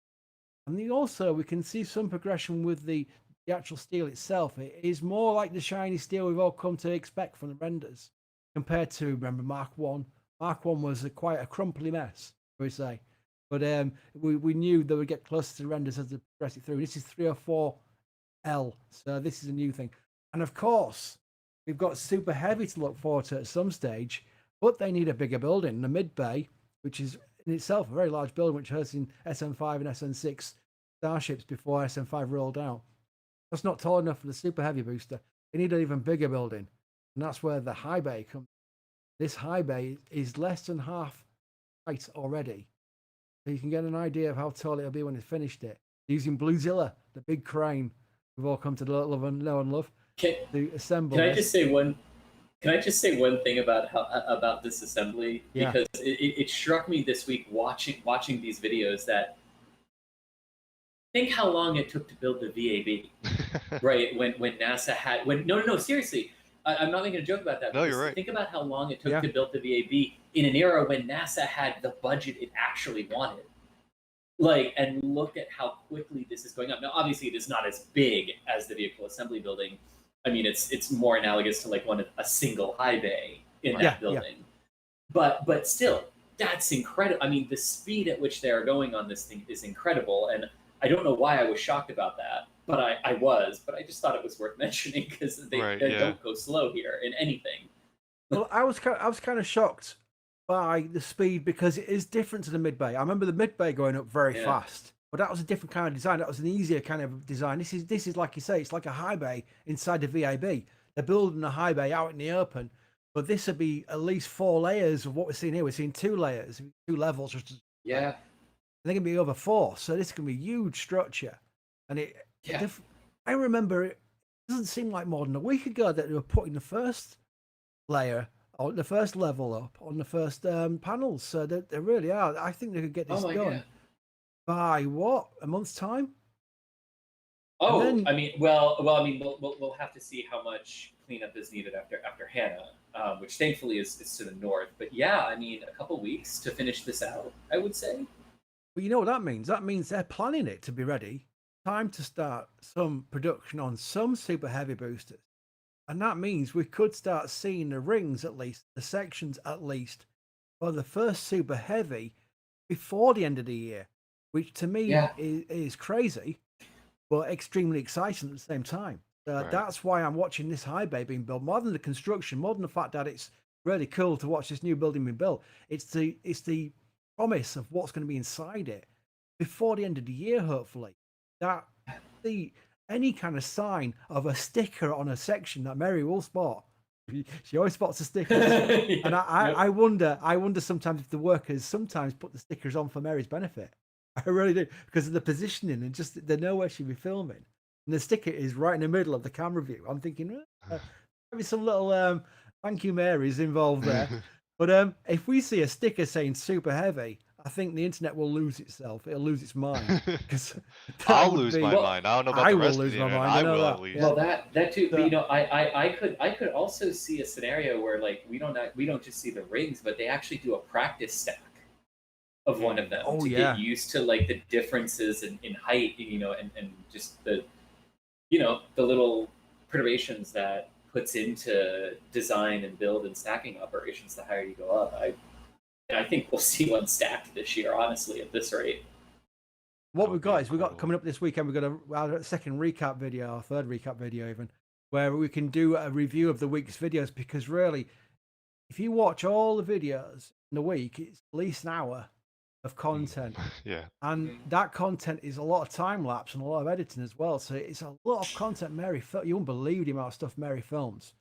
And we can see some progression with the actual steel itself. It is more like the shiny steel we've all come to expect from the renders, compared to, remember, Mark 1. Mark 1 was quite a crumply mess, we say. But we knew they would get closer to renders as they progress it through. This is 3 or 4 L, so this is a new thing. And of course, we've got Super Heavy to look forward to at some stage, but they need a bigger building. The mid bay, which is in itself a very large building, which has in SN5 and SN6 Starships before SN5 rolled out. That's not tall enough for the Super Heavy booster. They need an even bigger building, and that's where the high bay comes. This high bay is less than half height already. So you can get an idea of how tall it'll be when it's finished it. Using Bluezilla, the big crane we've all come to know and love, to assemble. Can I just say one thing about this assembly? Yeah. Because it struck me this week watching these videos that, think how long it took to build the VAB, right? When NASA had no seriously, I'm not making a joke about that. No, you're right. Think about how long it took to build the VAB in an era when NASA had the budget it actually wanted. And look at how quickly this is going up. Now, obviously, it is not as big as the vehicle assembly building. I mean, it's more analogous to like a single high bay in that building. Yeah. But still, that's incredible. I mean, the speed at which they are going on this thing is incredible, and I don't know why I was shocked about that, but I was. But I just thought it was worth mentioning because they don't go slow here in anything. Well, I was kind of shocked by the speed because it is different to the mid bay. I remember the mid bay going up very fast, but that was a different kind of design. That was an easier kind of design. This is like you say, it's like a high bay inside the VAB. They're building a high bay out in the open, but this would be at least 4 layers of what we're seeing here. We're seeing 2 layers, 2 levels. Yeah. They're going to be over 4, so this can be a huge structure. And I remember it doesn't seem like more than a week ago that they were putting the first layer or the first level up on the first panels. So they really are. I think they could get this done by a month's time. Oh, then, we'll have to see how much cleanup is needed after Hannah, which thankfully is to the north. But yeah, I mean, a couple weeks to finish this out, I would say. Well, you know what that means? That means they're planning it to be ready. Time to start some production on some Super Heavy boosters. And that means we could start seeing the rings at least, the sections at least, for the first Super Heavy before the end of the year, which to me is crazy, but extremely exciting at the same time. That's why I'm watching this high bay being built, more than the construction, more than the fact that it's really cool to watch this new building being built. It's the promise of what's going to be inside it before the end of the year, hopefully. That any kind of sign of a sticker on a section that Mary will spot She always spots the stickers. And I wonder sometimes if the workers sometimes put the stickers on for Mary's benefit. I really do, because of the positioning and just they know where she'll be filming. And the sticker is right in the middle of the camera view. I'm thinking, maybe some little thank you, Mary's involved there. But if we see a sticker saying super heavy, I think the internet will lose itself. It'll lose its mind. Because I'll lose my mind. I don't know about the rest of the internet. I will at least. Well, that too. But, you know, I could also see a scenario where like we don't just see the rings, but they actually do a practice stack of one of them to get used to like the differences in height, you know, and just the, you know, the little perturbations that puts into design and build and stacking operations the higher you go up. I think we'll see one stacked this year, honestly, at this rate. What we've got is we've got coming up this weekend, we've got a second recap video, our third recap video even, where we can do a review of the week's videos, because really, if you watch all the videos in the week, it's at least an hour of content. And that content is a lot of time lapse and a lot of editing as well. So it's a lot of content Mary you won't believe the amount of stuff Mary films.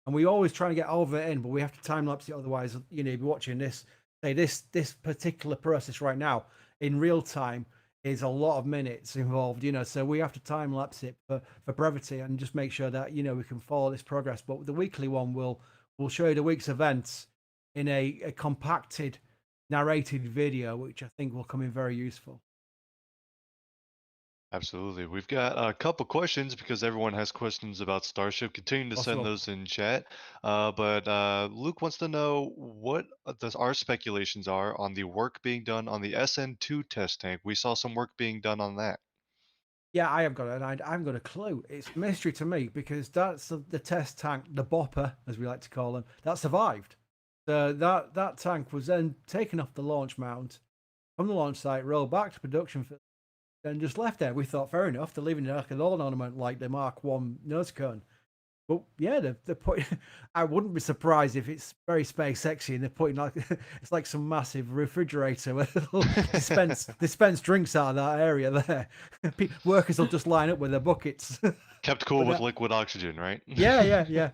And we always try and get all of it in, but we have to time lapse it, otherwise, you know, you'll be watching this, say this particular process right now in real time is a lot of minutes involved, you know, so we have to time lapse it for brevity and just make sure that, you know, we can follow this progress. But the weekly one will show you the week's events in a compacted, narrated video, which I think will come in very useful. Absolutely. We've got a couple questions because everyone has questions about Starship. Continue to send those in chat. But Luke wants to know what our speculations are on the work being done on the SN2 test tank. We saw some work being done on that. Yeah, I haven't got a clue. It's a mystery to me, because that's the test tank, the bopper, as we like to call them, that survived. So that tank was then taken off the launch mount from the launch site, rolled back to production, and just left there. We thought, fair enough, they're leaving it like a lawn ornament like the Mark 1 nose cone. But yeah, they're putting, I wouldn't be surprised if it's very SpaceXy and they're putting like, it's like some massive refrigerator where they'll dispense drinks out of that area there. Workers will just line up with their buckets. Kept cool with liquid oxygen, right? Yeah.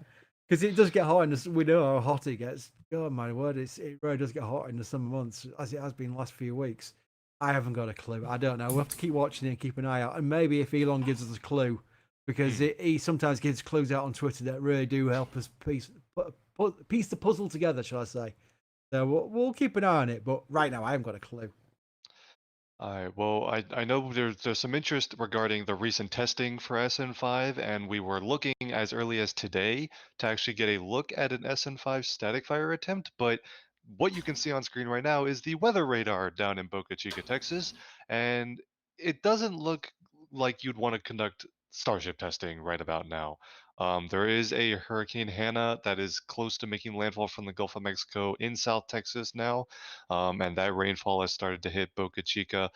Because it does get hot in we know how hot it gets. Oh my word, it really does get hot in the summer months, as it has been the last few weeks. I haven't got a clue. I don't know. We'll have to keep watching it and keep an eye out. And maybe if Elon gives us a clue, because he sometimes gives clues out on Twitter that really do help us piece the puzzle together, shall I say. So we'll keep an eye on it. But right now, I haven't got a clue. All right. Well, I know there's some interest regarding the recent testing for SN5, and we were looking as early as today to actually get a look at an SN5 static fire attempt. But what you can see on screen right now is the weather radar down in Boca Chica, Texas, and it doesn't look like you'd want to conduct Starship testing right about now. There is a Hurricane Hannah that is close to making landfall from the Gulf of Mexico in South Texas now, and that rainfall has started to hit Boca Chica.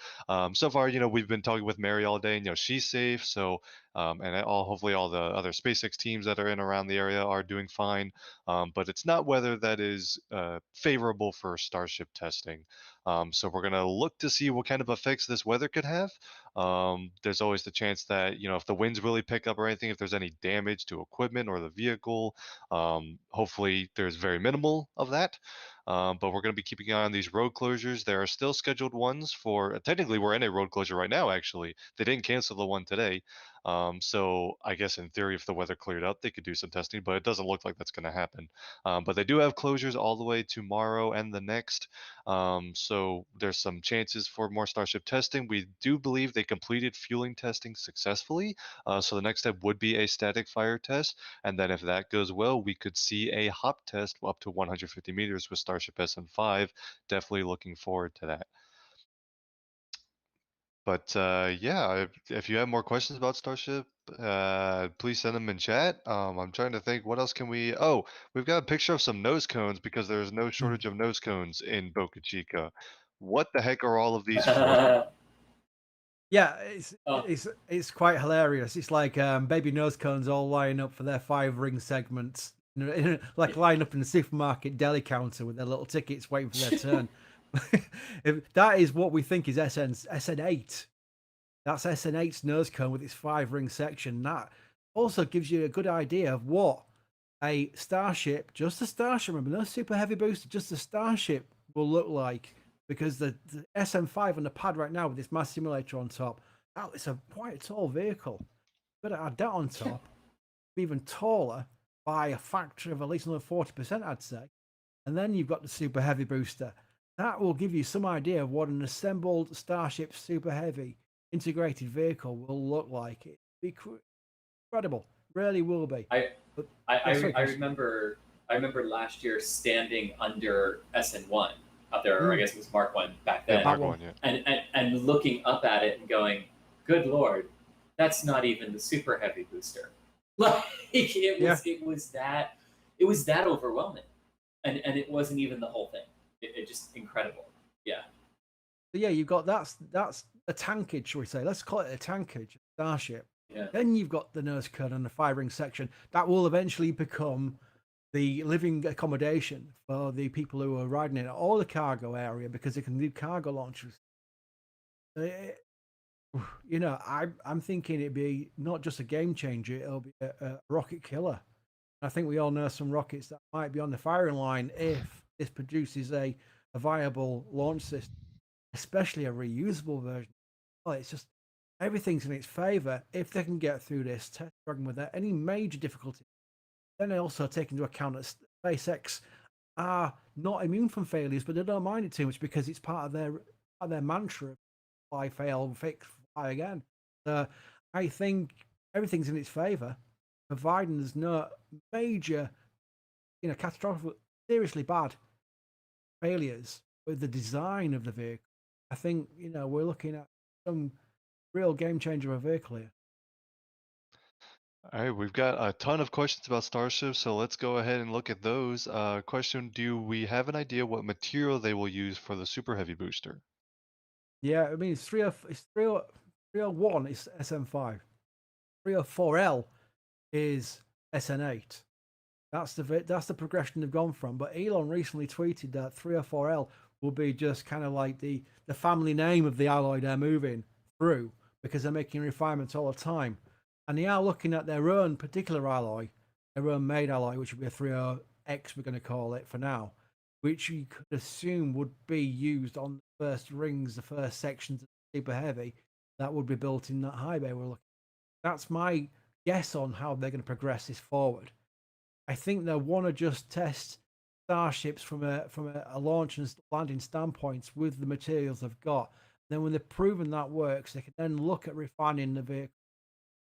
So far, you know, we've been talking with Mary all day, and you know, she's safe. So, and hopefully all the other SpaceX teams that are in around the area are doing fine. But it's not weather that is favorable for Starship testing. So we're gonna look to see what kind of effects this weather could have. There's always the chance that, you know, if the winds really pick up or anything, if there's any damage to equipment or the vehicle, hopefully there's very minimal of that. But we're going to be keeping an eye on these road closures. There are still scheduled ones for, technically we're in a road closure right now, actually. They didn't cancel the one today. So I guess in theory, if the weather cleared up, they could do some testing, but it doesn't look like that's going to happen. But they do have closures all the way tomorrow and the next. So there's some chances for more Starship testing. We do believe they completed fueling testing successfully. So the next step would be a static fire test. And then if that goes well, we could see a hop test up to 150 meters with Starship SN5. Definitely looking forward to that. But yeah, if you have more questions about Starship, please send them in chat. I'm trying to think, what else can we... Oh, we've got a picture of some nose cones because there's no shortage of nose cones in Boca Chica. What the heck are all of these for? Yeah, it's quite hilarious. It's like baby nose cones all lining up for their 5-ring segments, like lining up in the supermarket deli counter with their little tickets waiting for their turn. That is what we think is SN8. That's SN8's nose cone with its 5-ring section. That also gives you a good idea of what a Starship, just a Starship, remember, no super heavy booster, just a Starship will look like, because the SM5 on the pad right now with this mass simulator on top, it's a quite a tall vehicle. But add that on top, even taller by a factor of at least another 40%, I'd say. And then you've got the super heavy booster. That will give you some idea of what an assembled Starship super heavy integrated vehicle will look like. It'd be incredible, really will be. I remember last year standing under SN1 up there, or I guess it was Mark 1 back then, Mark 1, yeah. and looking up at it and going, "Good Lord, that's not even the super heavy booster." Like it was that overwhelming, and it wasn't even the whole thing. It just incredible. Yeah. So yeah, you've got that's a tankage, shall we say? Let's call it a tankage, Starship. Yeah. Then you've got the nose cone and the firing section that will eventually become the living accommodation for the people who are riding it, or the cargo area, because they can do cargo launches. You know, I'm thinking it'd be not just a game changer; it'll be a rocket killer. I think we all know some rockets that might be on the firing line if this produces a viable launch system, especially a reusable version. Well, it's just everything's in its favor if they can get through this test program without any major difficulty. Then they also take into account that SpaceX are not immune from failures, but they don't mind it too much because it's part of their mantra: fly, fail, fix, fly again. So I think everything's in its favor, providing there's no major, catastrophic, seriously bad failures with the design of the vehicle. I think we're looking at some real game changer of a vehicle here. All right, we've got a ton of questions about Starship, so let's go ahead and look at those. Question: do we have an idea what material they will use for the super heavy booster? Yeah, I mean it's 301 is SM5, 304L is SN8. That's the progression they've gone from. But Elon recently tweeted that 304L will be just kind of like the family name of the alloy they're moving through, because they're making refinements all the time. And they are looking at their own particular alloy, their own made alloy, which would be a 30X, we're going to call it for now, which you could assume would be used on the first rings, the first sections of super heavy that would be built in that high bay we're looking. That's my guess on how they're going to progress this forward. I think they'll want to just test Starships from a launch and landing standpoints with the materials they've got. Then when they've proven that works, they can then look at refining the vehicle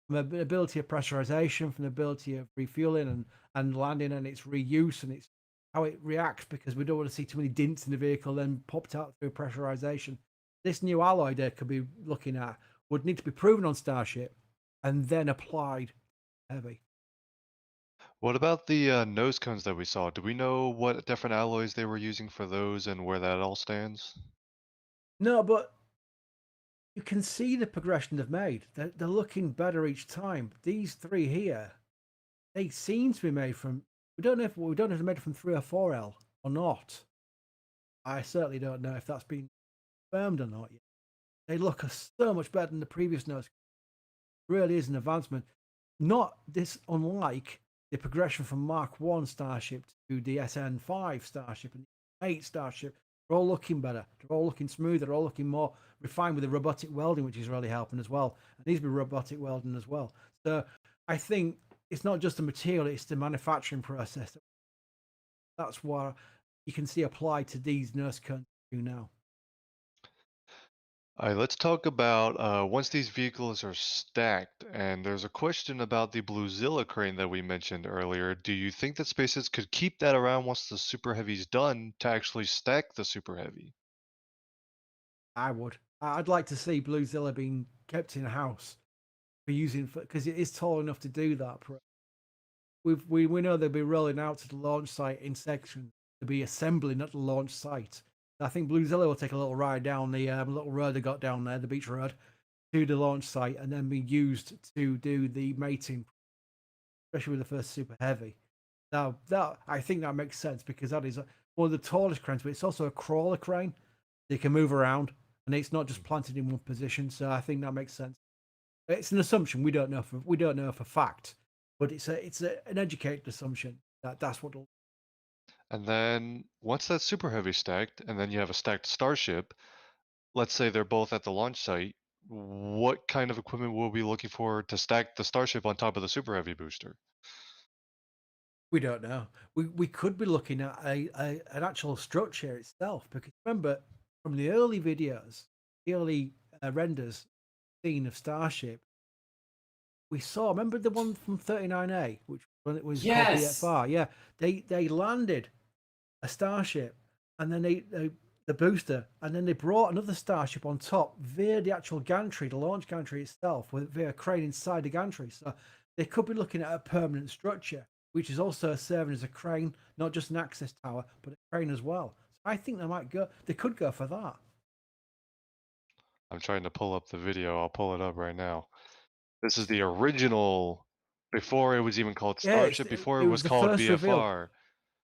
from the ability of pressurization, from the ability of refueling and landing, and its reuse and its how it reacts, because we don't want to see too many dints in the vehicle then popped out through pressurization. This new alloy they could be looking at would need to be proven on Starship and then applied heavy. What about the nose cones that we saw? Do we know what different alloys they were using for those and where that all stands? No, but you can see the progression they've made. They're looking better each time. These three here, they seem to be made from. We don't know if they're made from 304L or not. I certainly don't know if that's been confirmed or not yet. They look so much better than the previous nose. It really is an advancement. Not this unlike the progression from Mark 1 Starship to the SN5 Starship and the 8 Starship. They're all looking better. They're all looking smoother. They're all looking more refined with the robotic welding, which is really helping as well. And these be robotic welding as well. So I think it's not just the material, it's the manufacturing process. That's what you can see applied to these nurse cones now. All right, let's talk about once these vehicles are stacked, and there's a question about the Bluezilla crane that we mentioned earlier. Do you think that SpaceX could keep that around once the Super Heavy's done to actually stack the Super Heavy? I would. I'd like to see Bluezilla being kept in a house for using, because it is tall enough to do that. We know they'll be rolling out to the launch site in sections to be assembling at the launch site. I think Bluezilla will take a little ride down the little road they got down there, the beach road, to the launch site, and then be used to do the mating, especially with the first super heavy. Now, that I think that makes sense, because that is one of the tallest cranes, but it's also a crawler crane. They can move around, and it's not just planted in one position. So I think that makes sense. It's an assumption. We don't know for fact, but it's an educated assumption that that's what. And then once that's super heavy stacked, and then you have a stacked Starship, let's say they're both at the launch site, what kind of equipment will we be looking for to stack the Starship on top of the super heavy booster? We don't know. We could be looking at an actual structure itself, because remember from the early videos, the early renders seen of Starship, we saw. Remember the one from 39A, which when it was called BFR? Yeah, they landed a Starship, and then the booster, and then they brought another Starship on top via the actual gantry, the launch gantry itself, via a crane inside the gantry. So they could be looking at a permanent structure, which is also serving as a crane, not just an access tower, but a crane as well. So I think they could go for that. I'm trying to pull up the video. I'll pull it up right now. This is the original, before it was even called Starship, before it was the called first reveal. BFR.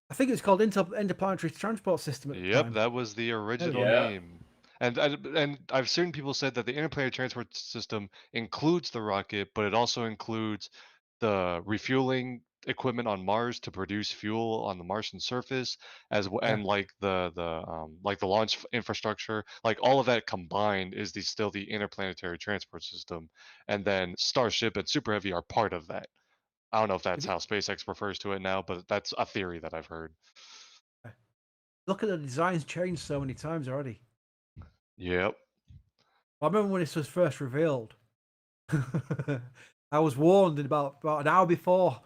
I think it's called Interplanetary Transport System at the Yep, time. that was the original name. And I've seen people said that the Interplanetary Transport System includes the rocket, but it also includes the refueling equipment on Mars to produce fuel on the Martian surface, and like the launch infrastructure, like all of that combined is still the Interplanetary Transport System, and then Starship and Super Heavy are part of that. I don't know if that's how SpaceX refers to it now, but that's a theory that I've heard. Look at the designs changed so many times already. Yep. I remember when this was first revealed. I was warned about an hour before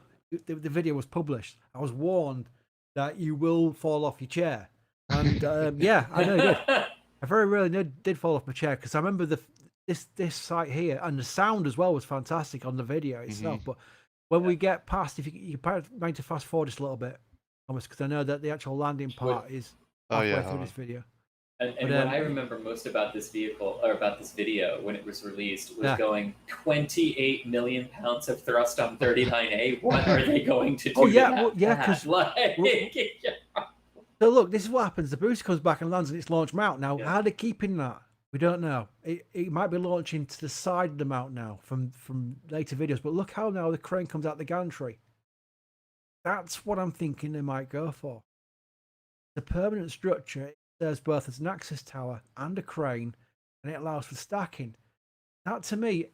the video was published. I was warned that you will fall off your chair, and yeah, I know you did. I very rarely did fall off my chair, because I remember this site here, and the sound as well was fantastic on the video itself. But when we get past, if you mind to fast forward just a little bit, almost, because I know that the actual landing part is halfway through this video. And what I remember most about this vehicle, or about this video when it was released, was going 28 million pounds of thrust on 39A. What are they going to do? Oh yeah, because so look, this is what happens. The booster comes back and lands in its launch mount. Now, how are they keeping that? We don't know. It might be launching to the side of the mount now from later videos. But look how now the crane comes out the gantry. That's what I'm thinking they might go for. The permanent structure serves both as an access tower and a crane, and it allows for stacking. That, to me,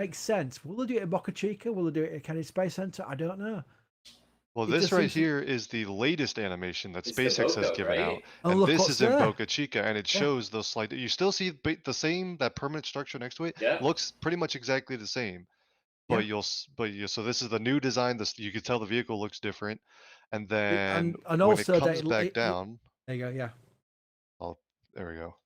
makes sense. Will they do it at Boca Chica? Will they do it at Kennedy Space Center? I don't know. Well, this right here is the latest animation that SpaceX has given out, and this is in Boca Chica, and it shows those slight. You still see the same, that permanent structure next to it. Looks pretty much exactly the same, but so this is the new design. You can tell the vehicle looks different, and then and when also it comes back down. There you go. Yeah. There we go.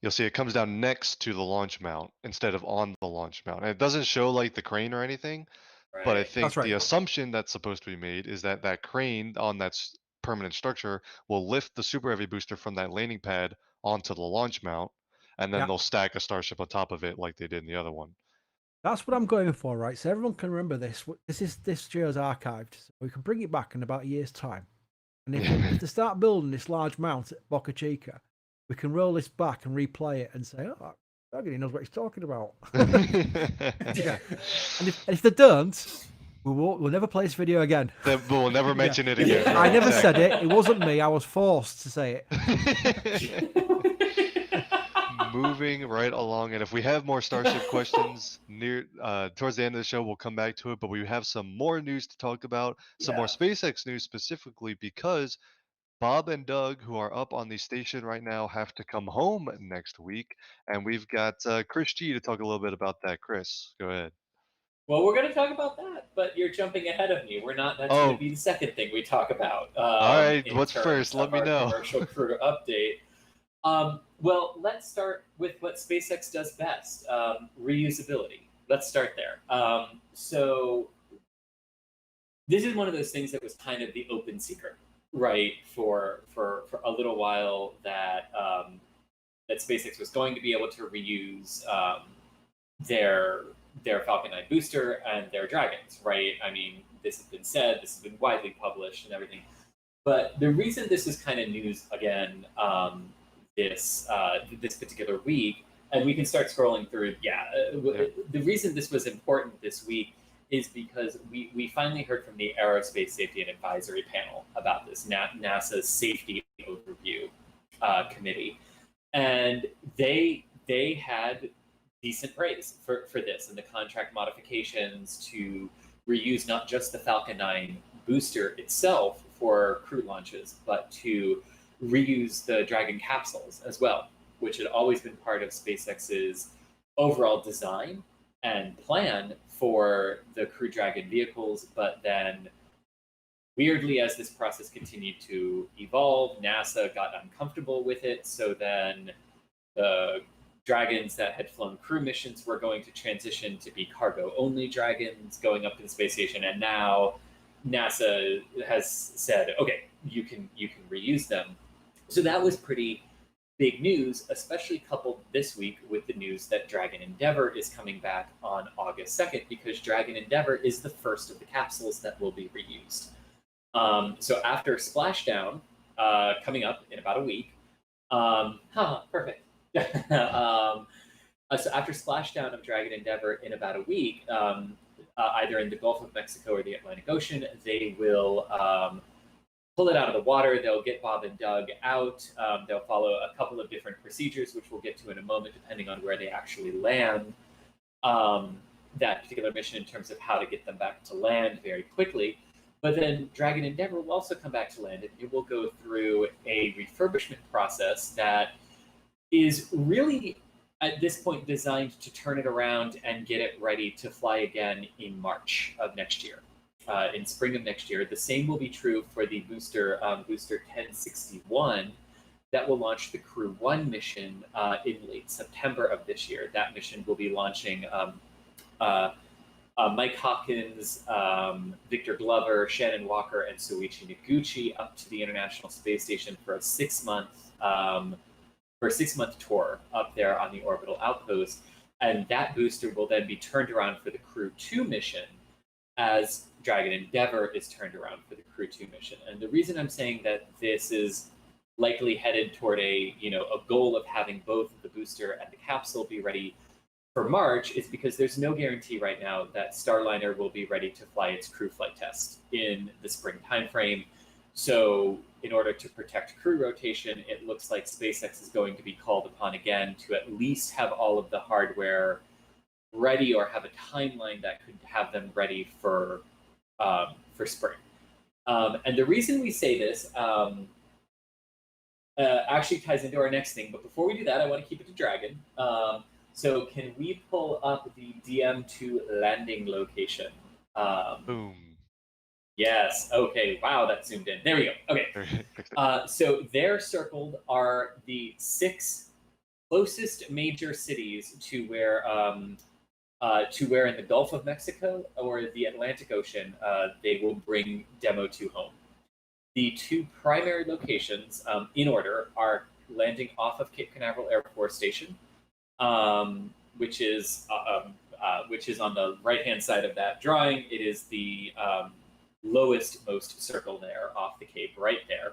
You'll see it comes down next to the launch mount instead of on the launch mount. And it doesn't show like the crane or anything, but I think the assumption that's supposed to be made is that that crane on that permanent structure will lift the super heavy booster from that landing pad onto the launch mount, and then they'll stack a Starship on top of it like they did in the other one. That's what I'm going for, right? So everyone can remember this. This video's archived, so we can bring it back in about a year's time. And if they start building this large mount at Boca Chica, we can roll this back and replay it and say, "Oh, Bergin knows what he's talking about." And if they don't, we'll never play this video again. We'll never mention it again. I never said it. It wasn't me. I was forced to say it. Moving right along, and if we have more Starship questions towards the end of the show, we'll come back to it. But we have some more news to talk about, some more SpaceX news specifically, because Bob and Doug, who are up on the station right now, have to come home next week, and we've got Chris G to talk a little bit about that. Chris, go ahead. Well, we're going to talk about that, but you're jumping ahead of me. That's going to be the second thing we talk about. All right, what's first? Let me know. Commercial crew update. Well, let's start with what SpaceX does best, reusability. Let's start there. So this is one of those things that was kind of the open secret, right, for a little while, that that SpaceX was going to be able to reuse their Falcon 9 booster and their Dragons, right? I mean, this has been said, this has been widely published and everything. But the reason this is kind of news again, this particular week, And we can start scrolling through. The reason this was important this week is because we finally heard from the Aerospace Safety and Advisory Panel about this, NASA's Safety Overview Committee. And they had decent praise for this and the contract modifications to reuse not just the Falcon 9 booster itself for crew launches, but to reuse the Dragon capsules as well, which had always been part of SpaceX's overall design and plan for the Crew Dragon vehicles. But then, weirdly, as this process continued to evolve, NASA got uncomfortable with it. So then the Dragons that had flown crew missions were going to transition to be cargo-only Dragons going up to the space station. And now NASA has said, okay, you can reuse them. So that was pretty big news, especially coupled this week with the news that Dragon Endeavour is coming back on August 2nd, because Dragon Endeavour is the first of the capsules that will be reused. So after Splashdown, coming up in about a week, perfect. So after Splashdown of Dragon Endeavour in about a week, either in the Gulf of Mexico or the Atlantic Ocean, they will pull it out of the water. They'll get Bob and Doug out. They'll follow a couple of different procedures, which we'll get to in a moment, depending on where they actually land that particular mission in terms of how to get them back to land very quickly. But then Dragon Endeavour will also come back to land, and it will go through a refurbishment process that is really, at this point, designed to turn it around and get it ready to fly again in March of next year. In spring of next year. The same will be true for the booster 1061 that will launch the Crew 1 mission in late September of this year. That mission will be launching Mike Hopkins, Victor Glover, Shannon Walker, and Soichi Noguchi up to the International Space Station for a 6-month tour up there on the orbital outpost. And that booster will then be turned around for the Crew 2 mission, as Dragon Endeavour is turned around for the Crew 2 mission. And the reason I'm saying that this is likely headed toward a goal of having both the booster and the capsule be ready for March is because there's no guarantee right now that Starliner will be ready to fly its crew flight test in the spring timeframe. So in order to protect crew rotation, it looks like SpaceX is going to be called upon again to at least have all of the hardware ready, or have a timeline that could have them ready for spring. And the reason we say this actually ties into our next thing. But before we do that, I want to keep it to Dragon. So can we pull up the DM2 landing location? Boom. Yes. Okay. Wow, that zoomed in. There we go. Okay. So there circled are the 6 closest major cities to where in the Gulf of Mexico or the Atlantic Ocean they will bring Demo-2 home. The 2 primary locations, in order, are landing off of Cape Canaveral Air Force Station, which is on the right-hand side of that drawing. It is the most circle there off the Cape, right there.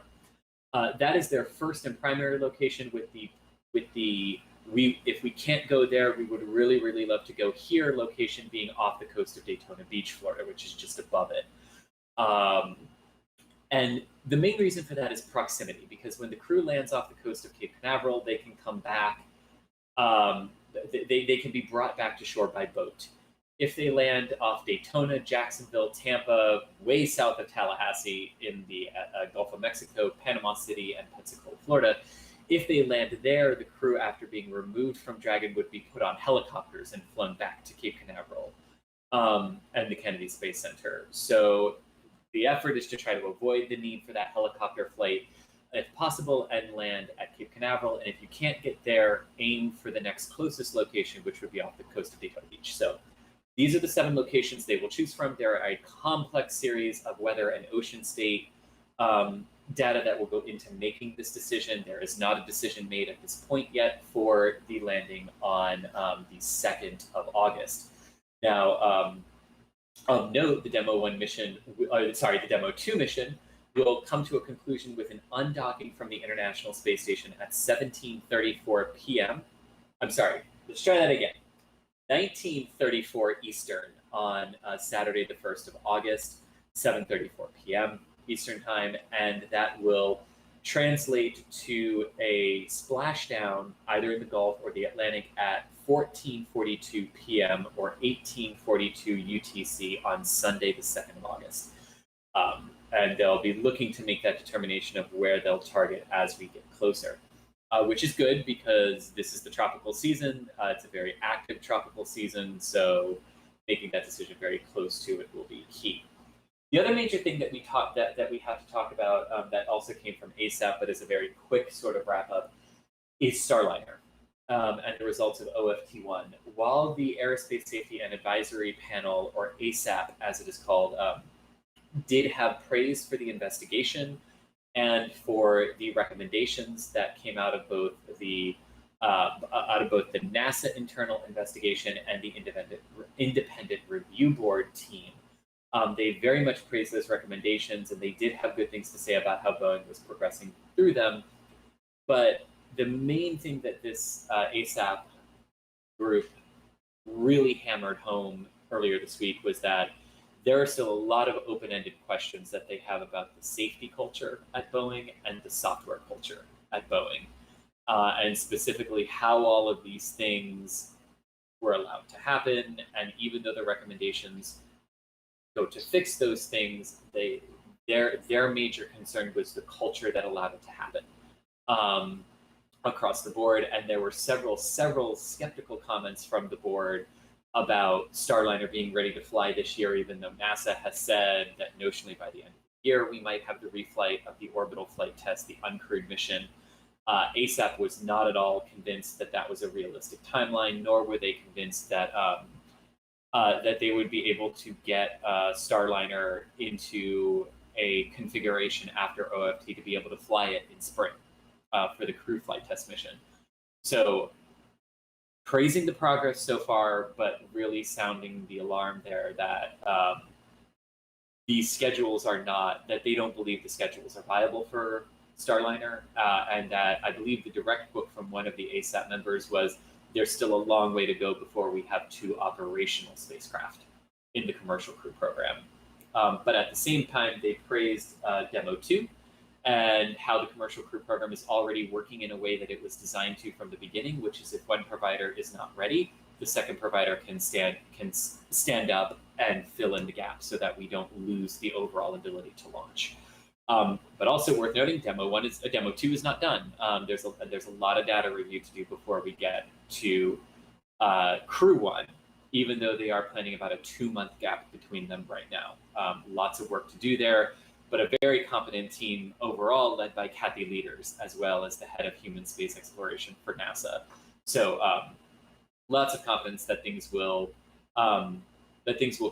That is their first and primary location. If we can't go there, we would really, really love to go here, location being off the coast of Daytona Beach, Florida, which is just above it. And the main reason for that is proximity, because when the crew lands off the coast of Cape Canaveral, they can come back. They can be brought back to shore by boat. If they land off Daytona, Jacksonville, Tampa, way south of Tallahassee in the Gulf of Mexico, Panama City, and Pensacola, Florida, if they land there, the crew, after being removed from Dragon, would be put on helicopters and flown back to Cape Canaveral and the Kennedy Space Center. So the effort is to try to avoid the need for that helicopter flight, if possible, and land at Cape Canaveral. And if you can't get there, aim for the next closest location, which would be off the coast of Daytona Beach. So these are the 7 locations they will choose from. There are a complex series of weather and ocean state data that will go into making this decision. There is not a decision made at this point yet for the landing on the 2nd of August. Now, of note, the Demo-2 mission will come to a conclusion with an undocking from the International Space Station at 17:34 p.m. I'm sorry, let's try that again. 1934 Eastern on Saturday, the 1st of August, 7:34 p.m. Eastern Time, and that will translate to a splashdown either in the Gulf or the Atlantic at 14:42 p.m. or 18:42 UTC on Sunday, the 2nd of August. And they'll be looking to make that determination of where they'll target as we get closer. Which is good because this is the tropical season. It's a very active tropical season, so making that decision very close to it will be key. The other major thing that we have to talk about that also came from ASAP, but is a very quick sort of wrap up, is Starliner and the results of OFT1. While the Aerospace Safety and Advisory Panel, or ASAP as it is called, did have praise for the investigation and for the recommendations that came out of both the NASA internal investigation and the independent review board team. They very much praised those recommendations, and they did have good things to say about how Boeing was progressing through them. But the main thing that this ASAP group really hammered home earlier this week was that there are still a lot of open-ended questions that they have about the safety culture at Boeing and the software culture at Boeing, and specifically how all of these things were allowed to happen. And even though the recommendations go to fix those things, their major concern was the culture that allowed it to happen across the board. And there were several skeptical comments from the board about Starliner being ready to fly this year, even though NASA has said that notionally by the end of the year we might have the reflight of the orbital flight test, the uncrewed mission. ASAP was not at all convinced that that was a realistic timeline, nor were they convinced that that they would be able to get Starliner into a configuration after OFT to be able to fly it in spring for the crew flight test mission. So praising the progress so far, but really sounding the alarm there that these schedules are not, that they don't believe the schedules are viable for Starliner, and that I believe the direct quote from one of the ASAP members was, there's still a long way to go before we have 2 operational spacecraft in the commercial crew program. But at the same time, they praised Demo-2 and how the commercial crew program is already working in a way that it was designed to from the beginning, which is if one provider is not ready, the second provider can stand up and fill in the gap so that we don't lose the overall ability to launch. But also worth noting, Demo-2 is not done. There's a lot of data review to do before we get to Crew 1, even though they are planning about a 2-month gap between them right now. Lots of work to do there, but a very competent team overall, led by Kathy Leaders, as well as the head of human space exploration for NASA. So lots of confidence that things will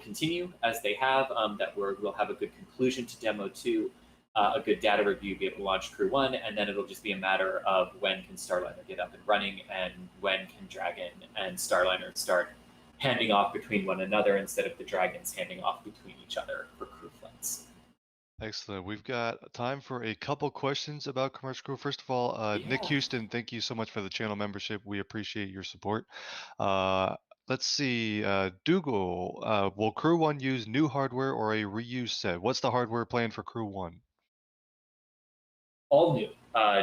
continue as they have. That we'll have a good conclusion to Demo-2. A good data review, be able to launch Crew 1, and then it'll just be a matter of when can Starliner get up and running, and when can Dragon and Starliner start handing off between one another instead of the Dragons handing off between each other for crew flights. Excellent. We've got time for a couple questions about commercial crew. First of all, Nick Houston, thank you so much for the channel membership. We appreciate your support. Let's see, Dougal, will Crew 1 use new hardware or a reuse set? What's the hardware plan for Crew 1? All new.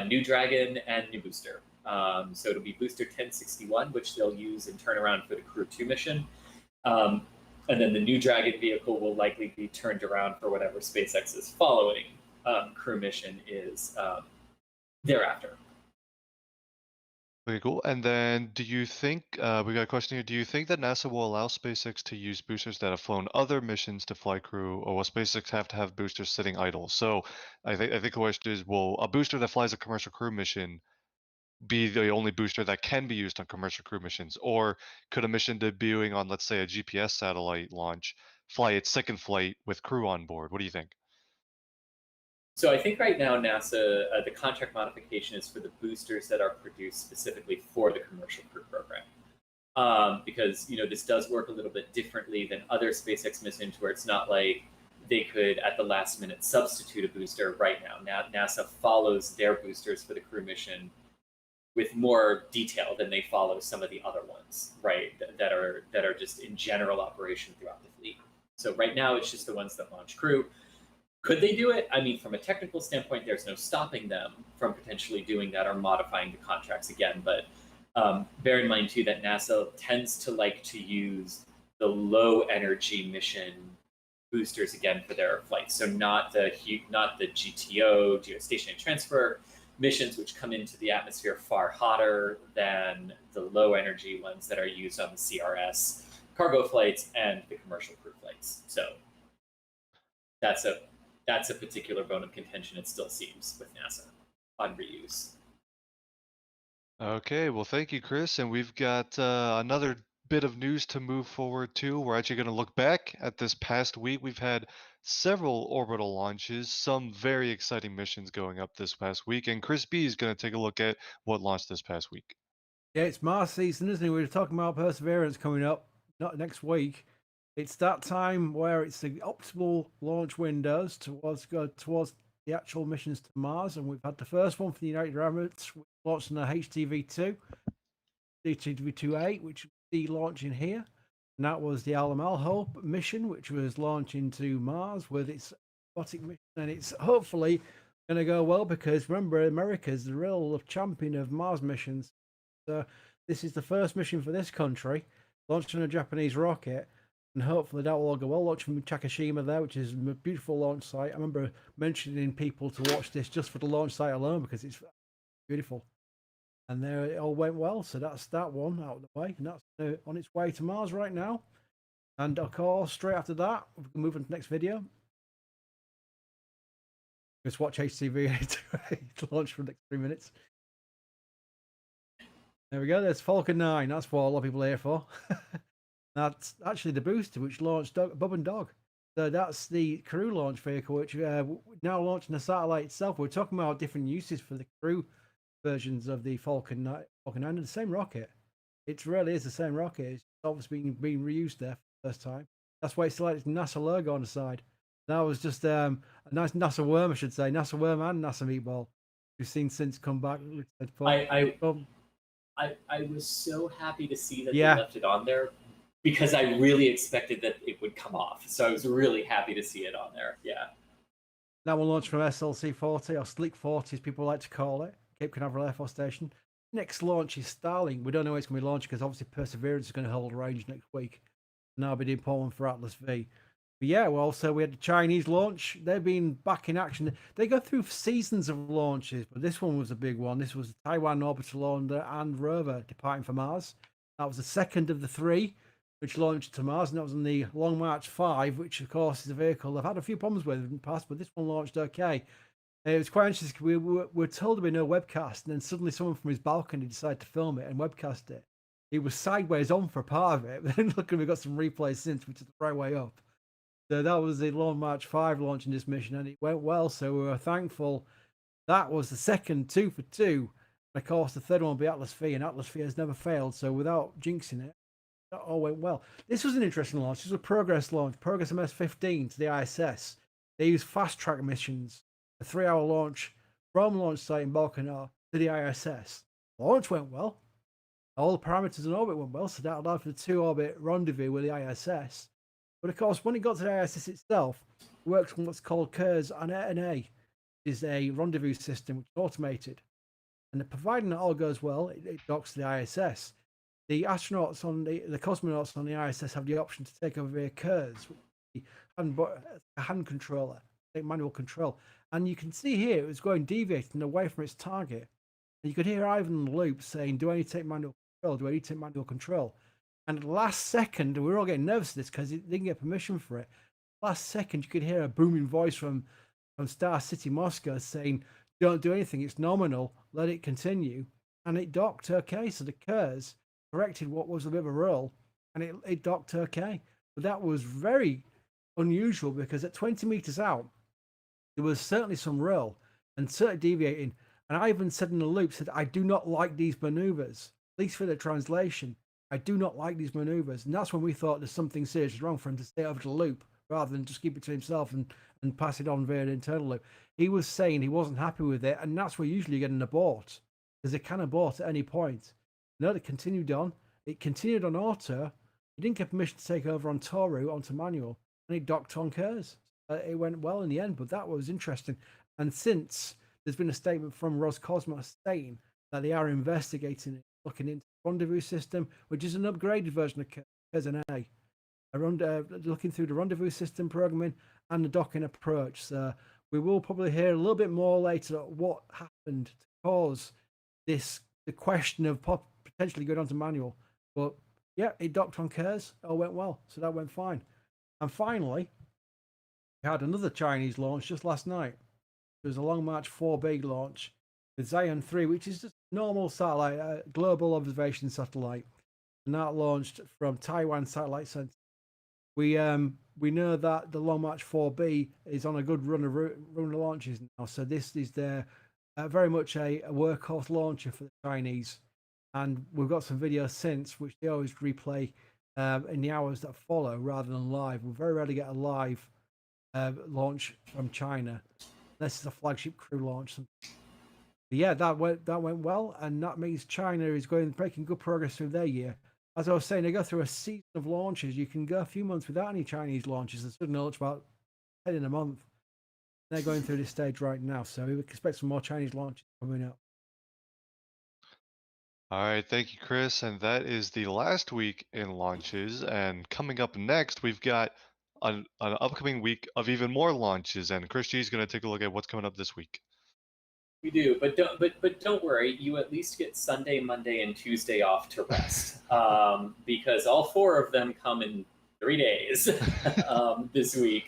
New Dragon and new booster. So it'll be booster 1061, which they'll use and turn around for the Crew 2 mission. And then the new Dragon vehicle will likely be turned around for whatever SpaceX's following crew mission is thereafter. Okay, cool. And then do you think, we got a question here, do you think that NASA will allow SpaceX to use boosters that have flown other missions to fly crew, or will SpaceX have to have boosters sitting idle? So I think the question is, will a booster that flies a commercial crew mission be the only booster that can be used on commercial crew missions? Or could a mission debuting on, let's say, a GPS satellite launch fly its second flight with crew on board? What do you think? So I think right now NASA, the contract modification is for the boosters that are produced specifically for the commercial crew program. Because this does work a little bit differently than other SpaceX missions, where it's not like they could at the last minute substitute a booster right now. NASA follows their boosters for the crew mission with more detail than they follow some of the other ones, right? That are just in general operation throughout the fleet. So right now it's just the ones that launch crew. Could they do it? I mean, from a technical standpoint, there's no stopping them from potentially doing that or modifying the contracts again. But bear in mind too that NASA tends to like to use the low energy mission boosters again for their flights. So not the GTO, geostationary transfer missions, which come into the atmosphere far hotter than the low energy ones that are used on the CRS cargo flights and the commercial crew flights. So that's a particular bone of contention, it still seems, with NASA on reuse. Okay, well, thank you, Chris. And we've got another bit of news to move forward to. We're actually going to look back at this past week. We've had several orbital launches, some very exciting missions going up this past week. And Chris B is going to take a look at what launched this past week. Yeah, it's Mars season, isn't it? We were talking about Perseverance coming up, not next week. It's that time where it's the optimal launch windows towards the actual missions to Mars, and we've had the first one for the United Arab Emirates, which launched on a HTV2, HTV2A, which will be launching here. And that was the Al Hope mission, which was launching to Mars with its robotic mission, and it's hopefully going to go well because remember, America's the real champion of Mars missions. So this is the first mission for this country, launched on a Japanese rocket, and hopefully that will all go well. Launching from Takashima there, which is a beautiful launch site. I remember mentioning people to watch this just for the launch site alone because it's beautiful. And there it all went well. So that's that one out of the way, and that's on its way to Mars right now. And of course, straight after that, we can move on to the next video. Just watch HTV to launch for the next 3 minutes. There we go. There's Falcon 9. That's what a lot of people are here for. That's actually the booster which launched Bob and Dog. So that's the crew launch vehicle, which now launching the satellite itself. We're talking about different uses for the crew versions of the Falcon 9 and the same rocket. It really is the same rocket. It's obviously being reused there for the first time. That's why it's selected NASA logo on the side. That was just a nice NASA worm, I should say. NASA worm and NASA meatball. We've seen since come back. I was so happy to see that they left it on there because I really expected that it would come off. So I was really happy to see it on there. Yeah. That will launch from SLC 40 or Sleek 40, as people like to call it, Cape Canaveral Air Force Station. Next launch is Starling. We don't know where it's going to be launched because obviously Perseverance is going to hold range next week. And that'll be the important one for Atlas V. But yeah, well, so we had the Chinese launch. They've been back in action. They go through seasons of launches, but this one was a big one. This was the Taiwan Orbital Lander and rover departing for Mars. That was the second of the 3, which launched to Mars, and that was on the Long March 5, which of course is a vehicle they've had a few problems with in the past, but this one launched okay. It was quite interesting. We were told there'd be no webcast, and then suddenly someone from his balcony decided to film it and webcast it. He was sideways on for part of it, but then look, we got some replays since, which is the right way up. So that was the Long March 5 launching this mission, and it went well. So we were thankful. That was the second 2 for 2. And of course, the third one will be Atlas V, and Atlas V has never failed. So without jinxing it, that all went well. This was an interesting launch. This was a Progress launch, Progress MS-15 to the ISS. They used fast track missions, a 3-hour launch from launch site in Balkanar to the ISS. The launch went well. All the parameters in orbit went well, so that allowed for the 2-orbit rendezvous with the ISS. But of course, when it got to the ISS itself, it works on what's called KERS and NA, which is a rendezvous system which is automated. And providing that all goes well, it docks to the ISS. The astronauts the cosmonauts on the ISS have the option to take over via KERS, a hand controller, take manual control. And you can see here it was deviating away from its target. And you could hear Ivan on the loop saying, "Do I need to take manual control? Do I need to take manual control?" And at the last second, we were all getting nervous at this because it didn't get permission for it. Last second, you could hear a booming voice from Star City, Moscow saying, "Don't do anything. It's nominal. Let it continue." And it docked okay. So the KERS corrected what was a bit of a roll, and it docked okay. But that was very unusual because at 20 meters out, there was certainly some roll and certainly deviating. And Ivan said in the loop, "I do not like these maneuvers, at least for the translation. I do not like these maneuvers." And that's when we thought there's something seriously wrong for him to stay over the loop rather than just keep it to himself and pass it on via an internal loop. He was saying he wasn't happy with it, and that's where usually you get an abort. because they can abort at any point. No, it continued on. It continued on auto. It didn't get permission to take over on Toru onto manual, and it docked on Kurs. It went well in the end, but that was interesting. And since there's been a statement from Roscosmos stating that they are investigating it, looking into the rendezvous system, which is an upgraded version of Kurs and A. Looking through the rendezvous system programming and the docking approach. So we will probably hear a little bit more later what happened to cause the question of potentially going on to manual. But yeah, it docked on Kurs. It all went well. So that went fine. And finally, we had another Chinese launch just last night. There was a Long March 4B launch with Xi'an 3, which is just normal satellite, global observation satellite. And that launched from Taiwan Satellite Center. We know that the Long March 4B is on a good run of launches now. So this is very much a workhorse launcher for the Chinese. And we've got some videos since, which they always replay in the hours that follow rather than live. We very rarely get a live launch from China. This is a flagship crew launch. But yeah, that went well, and that means China is making good progress through their year. As I was saying, they go through a season of launches. You can go a few months without any Chinese launches. They suddenly launch about 10 in a month. They're going through this stage right now, so we expect some more Chinese launches coming up. All right, thank you, Chris. And that is the last week in launches. And coming up next, we've got an upcoming week of even more launches. And Chris G is going to take a look at what's coming up this week. We do, but don't worry. You at least get Sunday, Monday, and Tuesday off to rest, because all 4 of them come in 3 days this week.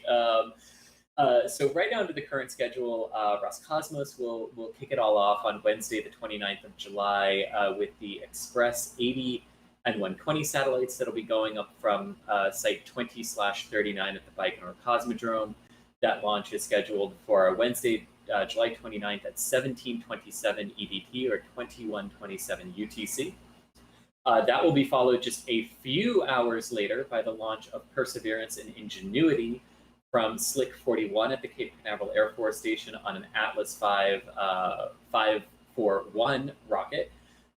So right now to the current schedule, Roscosmos will kick it all off on Wednesday, the 29th of July, with the Express 80 and 120 satellites that'll be going up from Site 20/39 at the Baikonur Cosmodrome. That launch is scheduled for Wednesday, July 29th at 17:27 EDT or 21:27 UTC. That will be followed just a few hours later by the launch of Perseverance and Ingenuity from Slick 41 at the Cape Canaveral Air Force Station on an Atlas V 541 rocket.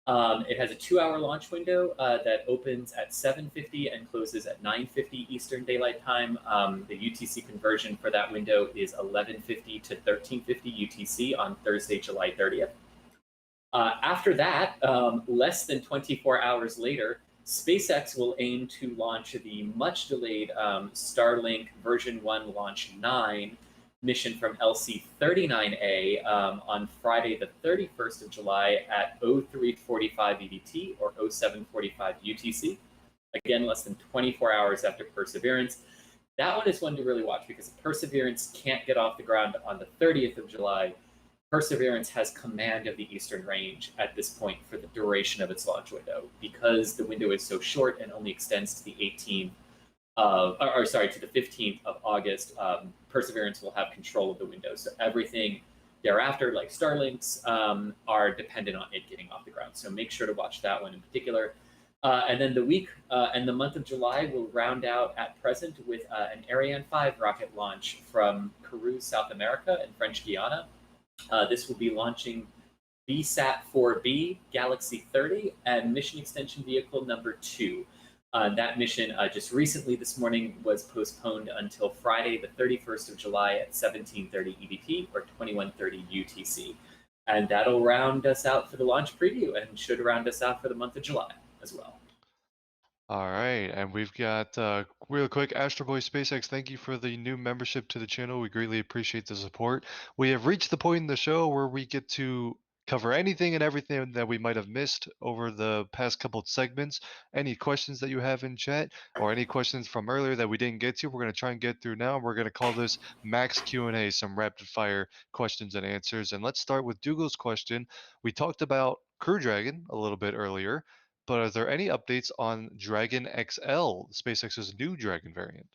It has a 2-hour launch window that opens at 7:50 and closes at 9:50 Eastern Daylight Time. The UTC conversion for that window is 11:50 to 13:50 UTC on Thursday, July 30th. After that, less than 24 hours later, SpaceX will aim to launch the much-delayed Starlink version 1 Launch 9 mission from LC-39A on Friday, the 31st of July at 03:45 EDT or 07:45 UTC. Again, less than 24 hours after Perseverance. That one is one to really watch because Perseverance can't get off the ground on the 30th of July. Perseverance has command of the Eastern Range at this point for the duration of its launch window. Because the window is so short and only extends to the 18th to the 15th of August, Perseverance will have control of the window. So everything thereafter, like Starlinks, are dependent on it getting off the ground. So make sure to watch that one in particular. And then the week and the month of July will round out at present with an Ariane 5 rocket launch from Kourou, South America and French Guiana. This will be launching VSAT-4B, Galaxy 30, and mission extension vehicle number 2. That mission just recently this morning was postponed until Friday, the 31st of July at 17:30 EDT or 21:30 UTC. And that'll round us out for the launch preview and should round us out for the month of July as well. All right, and we've got real quick, Astro Boy SpaceX, thank you for the new membership to the channel. We greatly appreciate the support. We have reached the point in the show where we get to cover anything and everything that we might have missed over the past couple of segments. Any questions that you have in chat or any questions from earlier that we didn't get to, we're going to try and get through now. We're going to call this Max Q&A, some rapid fire questions and answers. And let's start with Dougal's question. We talked about Crew Dragon a little bit earlier, but are there any updates on Dragon XL, SpaceX's new Dragon variant?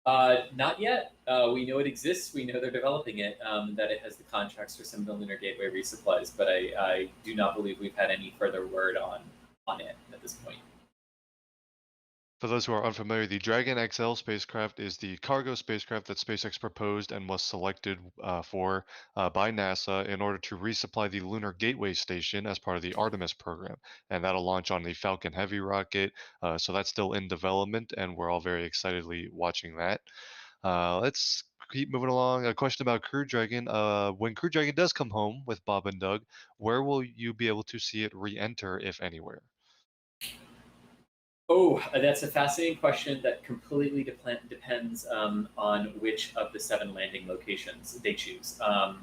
Not yet. We know it exists. We know they're developing it, that it has the contracts for some of the Lunar Gateway resupplies, but I do not believe we've had any further word on it at this point. For those who are unfamiliar, the Dragon XL spacecraft is the cargo spacecraft that SpaceX proposed and was selected by NASA in order to resupply the Lunar Gateway Station as part of the Artemis program. And that'll launch on the Falcon Heavy rocket. So that's still in development, and we're all very excitedly watching that. Let's keep moving along. A question about Crew Dragon. When Crew Dragon does come home with Bob and Doug, where will you be able to see it re-enter, if anywhere? Oh, that's a fascinating question that completely depends on which of the 7 landing locations they choose. Now,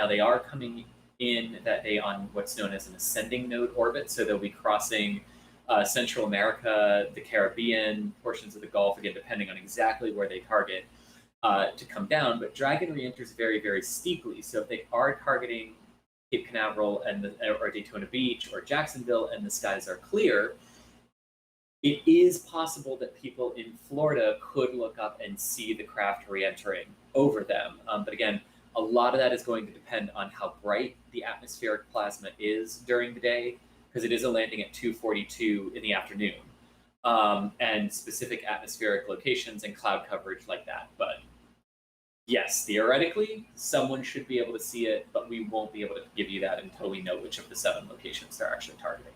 they are coming in that day on what's known as an ascending node orbit, so they'll be crossing Central America, the Caribbean, portions of the Gulf, again, depending on exactly where they target to come down. But Dragon re-enters very, very steeply, so if they are targeting Cape Canaveral or Daytona Beach or Jacksonville and the skies are clear, it is possible that people in Florida could look up and see the craft re-entering over them. But again, a lot of that is going to depend on how bright the atmospheric plasma is during the day, because it is a landing at 2:42 in the afternoon, and specific atmospheric locations and cloud coverage like that. But yes, theoretically, someone should be able to see it, but we won't be able to give you that until we know which of the 7 locations they're actually targeting.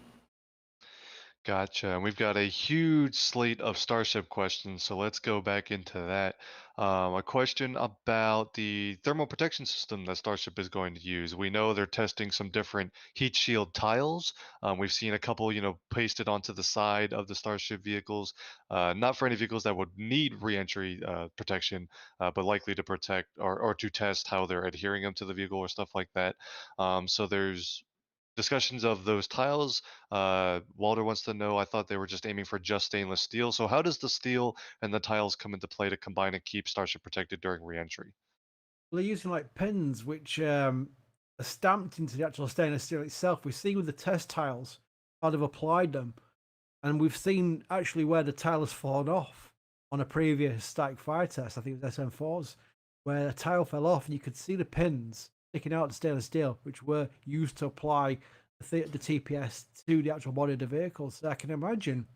Gotcha. And we've got a huge slate of Starship questions, so let's go back into that. A question about the thermal protection system that Starship is going to use. We know they're testing some different heat shield tiles. We've seen a couple, pasted onto the side of the Starship vehicles. Not for any vehicles that would need re-entry protection, but likely to protect or to test how they're adhering them to the vehicle or stuff like that. So there's discussions of those tiles. Walter wants to know, I thought they were just aiming for just stainless steel. So how does the steel and the tiles come into play to combine and keep Starship protected during reentry? Well, they're using like pins which are stamped into the actual stainless steel itself. We see with the test tiles how they've applied them, and we've seen actually where the tile has fallen off on a previous static fire test. I think it was SM4s, where a tile fell off, and you could see the pins sticking out of the stainless steel, which were used to apply the TPS to the actual body of the vehicle. So I can imagine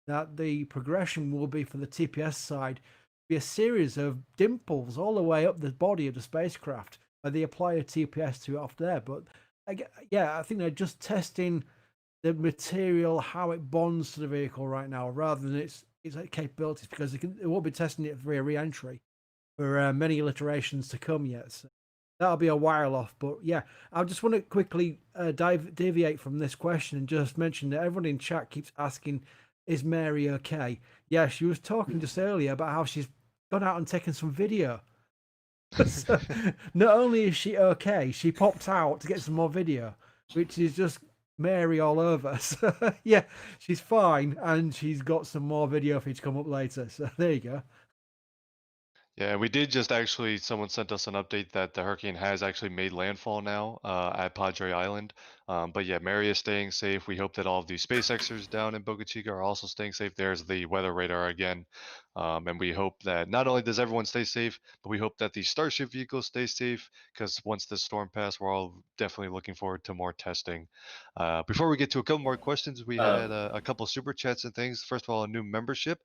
that the progression will be for the TPS side be a series of dimples all the way up the body of the spacecraft where they apply a TPS to it off there. But I think they're just testing the material, how it bonds to the vehicle right now, rather than its capabilities, because they won't be testing it for a re-entry for many iterations to come yet. So that'll be a while off. But yeah, I just want to quickly deviate from this question and just mention that everyone in chat keeps asking, is Mary okay? Yeah, she was talking just earlier about how she's gone out and taken some video. So not only is she okay, she popped out to get some more video, which is just Mary all over. So yeah, she's fine, and she's got some more video for you to come up later. So there you go. Yeah, we did just actually, someone sent us an update that the hurricane has actually made landfall now at Padre Island. But yeah, Mary is staying safe. We hope that all of the SpaceXers down in Boca Chica are also staying safe. There's the weather radar again. And we hope that not only does everyone stay safe, but we hope that the Starship vehicles stay safe, because once this storm passes, we're all definitely looking forward to more testing. Before we get to a couple more questions, we had a couple super chats and things. First of all, a new membership.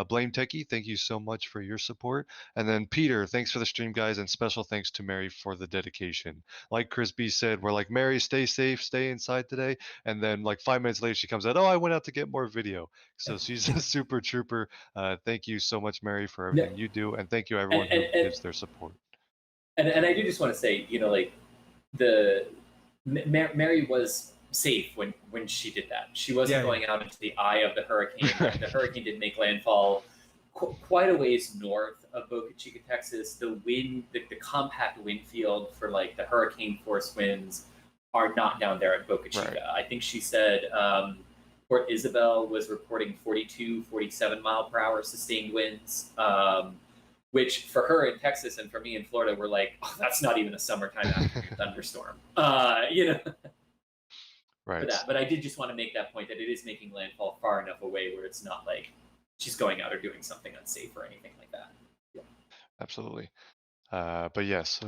Blame Techie, thank you so much for your support. And then Peter, thanks for the stream, guys, and special thanks to Mary for the dedication. Like Chris B said, we're like, Mary, stay safe, stay inside today. And then like 5 minutes later, she comes out, oh, I went out to get more video. So she's a super trooper. Thank you so much, Mary, for everything you do. And thank you everyone who gives their support. And I do just want to say, like Mary was safe when she did that. She wasn't going out into the eye of the hurricane. Right. The hurricane did make landfall quite a ways north of Boca Chica, Texas. The wind, the compact wind field for like the hurricane force winds are not down there at Boca Chica. Right. I think she said Port Isabel was reporting 42, 47 mile per hour sustained winds, which for her in Texas and for me in Florida, we're like, oh, that's not even a summertime afternoon thunderstorm. Right. But I did just want to make that point that it is making landfall far enough away where it's not like she's going out or doing something unsafe or anything like that. Yeah. Absolutely. But yes,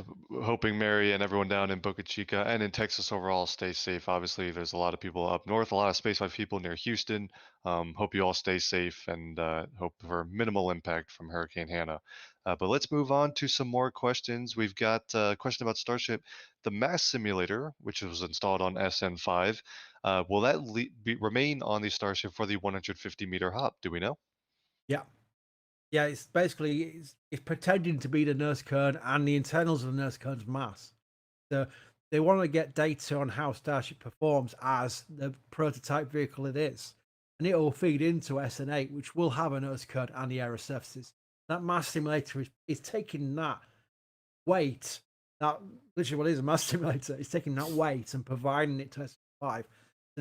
hoping Mary and everyone down in Boca Chica and in Texas overall stay safe. Obviously, there's a lot of people up north, a lot of spaceflight people near Houston. Hope you all stay safe and hope for minimal impact from Hurricane Hannah. But let's move on to some more questions. We've got a question about Starship, the mass simulator, which was installed on SN5. Will that remain on the Starship for the 150-meter hop? Do we know? Yeah. Yeah, it's basically it's pretending to be the nose cone and the internals of the nose cone's mass. So they want to get data on how Starship performs as the prototype vehicle it is, and it will feed into SN8, which will have a nose cone and the aero surfaces. That mass simulator is taking that weight, that literally what is a mass simulator, is taking that weight and providing it to SN5 so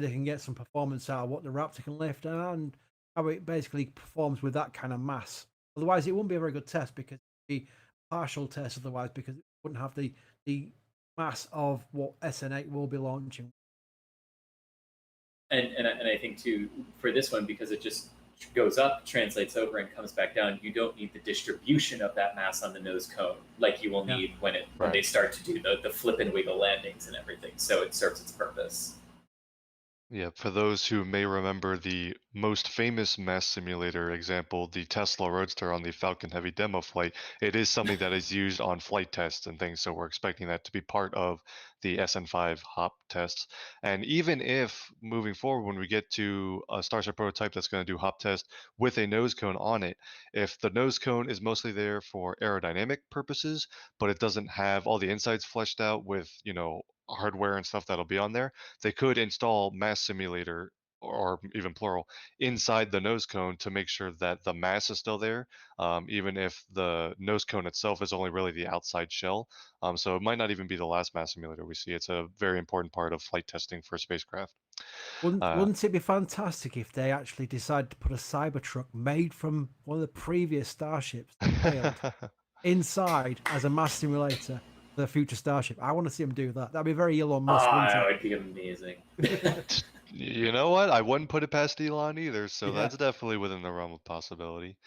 they can get some performance out of what the Raptor can lift and how it basically performs with that kind of mass. Otherwise, it wouldn't be a very good test because it'd be a partial test otherwise because it wouldn't have the mass of what SN8 will be launching. And I think too for this one, because it just goes up, translates over, and comes back down, you don't need the distribution of that mass on the nose cone like you will need when they start to do the flip and wiggle landings and everything. So it serves its purpose. Yeah, for those who may remember the most famous mass simulator example, the Tesla Roadster on the Falcon Heavy demo flight, it is something that is used on flight tests and things. So we're expecting that to be part of the SN5 hop tests. And even if moving forward, when we get to a Starship prototype that's going to do hop test with a nose cone on it, if the nose cone is mostly there for aerodynamic purposes, but it doesn't have all the insides fleshed out with, hardware and stuff that'll be on there, they could install mass simulator or even plural inside the nose cone to make sure that the mass is still there, even if the nose cone itself is only really the outside shell. So it might not even be the last mass simulator we see. It's a very important part of flight testing for spacecraft. Wouldn't it be fantastic if they actually decided to put a Cybertruck made from one of the previous Starships that failed inside as a mass simulator for the future Starship? I want to see them do that. That'd be very Elon Musk, wouldn't That it? would be amazing. You know what? I wouldn't put it past Elon either, so Yeah. that's definitely within the realm of possibility.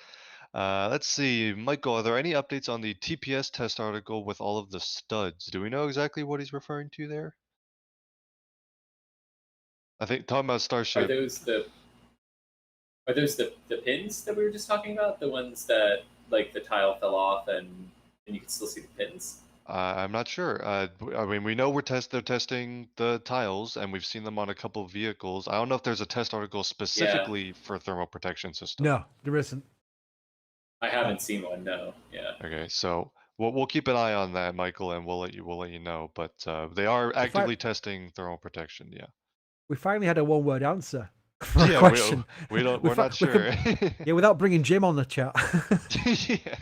Let's see, Michael, are there any updates on the TPS test article with all of the studs? Do we know exactly what he's referring to there? I think talking about Are Starship. those the pins that we were just talking about? The ones that like the tile fell off and you can still see the pins? I'm not sure. I mean, we know they're testing the tiles, and we've seen them on a couple of vehicles. I don't know if there's a test article specifically for thermal protection system. No, there isn't. I haven't seen one. No. Yeah. Okay, so we'll keep an eye on that, Michael, and we'll let you know. But they are actively testing thermal protection. Yeah. We finally had a one-word answer for a Yeah, question. we're not sure. Yeah, without bringing Jim on the chat. Yeah.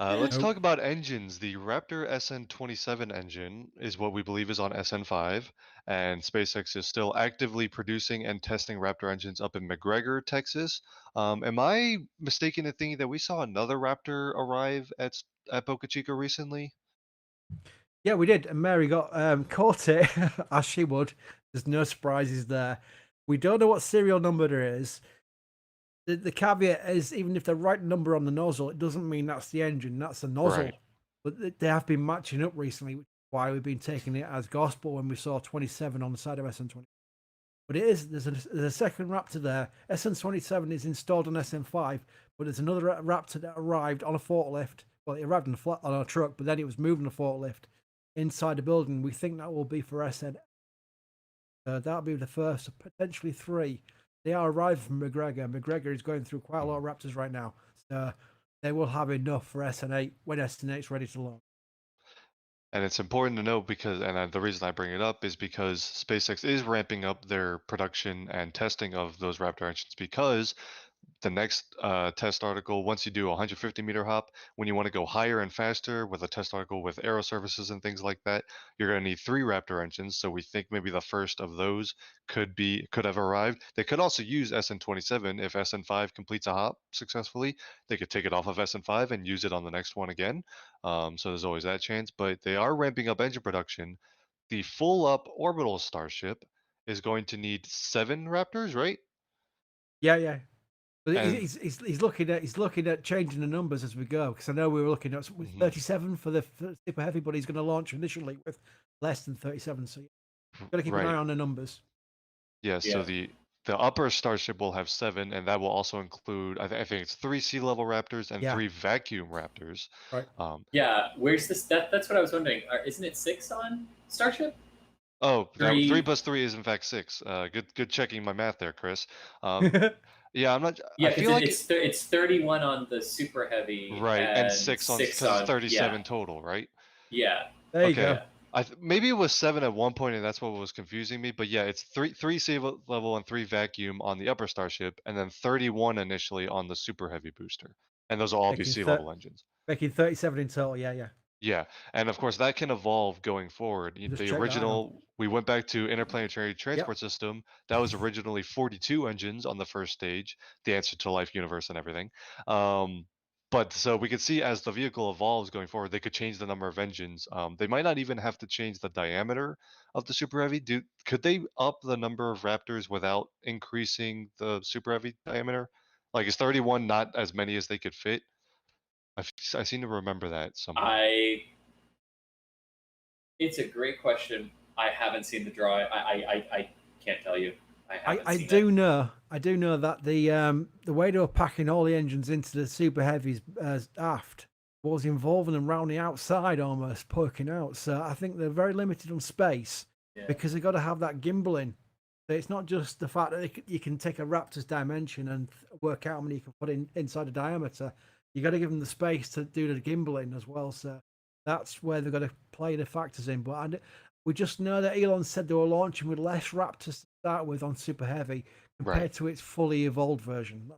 Let's Nope. talk about engines. The Raptor SN27 engine is what we believe is on SN5, and SpaceX is still actively producing and testing Raptor engines up in McGregor, Texas. Am I mistaken in thinking that we saw another Raptor arrive at Boca Chica recently? Yeah, we did. And Mary got caught it as she would. There's no surprises there. We don't know what serial number there is. The caveat is even if the right number on the nozzle, it doesn't mean that's the engine, that's the nozzle. Right. But they have been matching up recently, which is why we've been taking it as gospel when we saw 27 on the side of SN20. But there's a second Raptor there. SN27 is installed on SN5, but there's another Raptor that arrived on a forklift. Well, it arrived on a truck, but then it was moving a forklift inside the building. We think that will be for SN. That'll be the first of potentially 3. They are arriving from McGregor. McGregor is going through quite a lot of Raptors right now. So they will have enough for SN8 when SN8 is ready to launch. And it's important to note because, and the reason I bring it up is because SpaceX is ramping up their production and testing of those Raptor engines because the next test article, once you do a 150-meter hop, when you want to go higher and faster with a test article with aero surfaces and things like that, you're going to need 3 Raptor engines. So we think maybe the first of those could have arrived. They could also use SN27 if SN5 completes a hop successfully. They could take it off of SN5 and use it on the next one again. So there's always that chance. But they are ramping up engine production. The full up orbital Starship is going to need 7 Raptors, right? Yeah. But And- he's looking at changing the numbers as we go, because I know we were looking at with 37 for the Super Heavy, but he's going to launch initially with less than 37. So you've got to keep an eye on the numbers. Yeah, so the upper Starship will have 7, and that will also include I think it's 3 sea level Raptors and 3 vacuum Raptors. Right. Yeah, where's this? That's what I was wondering. Isn't it 6 on Starship? Oh, 3 3 plus 3 is in fact 6. Good checking my math there, Chris. Yeah, I'm not. Yeah, I feel like it's 31 on the Super Heavy, right, and 6 on because it's 37 total, right? Yeah. There you go. Maybe it was 7 at one point, and that's what was confusing me. But yeah, it's 3 sea level and 3 vacuum on the upper Starship, and then 31 initially on the Super Heavy booster, and those will all be sea level engines. Making 37 in total. Yeah. Yeah, and of course that can evolve going forward. The original, we went back to Interplanetary Transport System. That was originally 42 engines on the first stage, the Answer to Life universe and everything. But so we could see as the vehicle evolves going forward, they could change the number of engines. They might not even have to change the diameter of the Super Heavy. Could they up the number of Raptors without increasing the Super Heavy diameter? Like, is 31 not as many as they could fit? I seem to remember that somewhere. It's a great question. I haven't seen the drawing. I can't tell you. I do know that the way they were packing all the engines into the Super Heavies as aft was involving them round the outside, almost poking out. So I think they're very limited on space because they've got to have that gimbaling. So it's not just the fact that you can take a Raptor's dimension and work out how many you can put inside a diameter. You got to give them the space to do the gimbaling as well. So that's where they've got to play the factors in. But we just know that Elon said they were launching with less Raptors to start with on Super Heavy compared to its fully evolved version.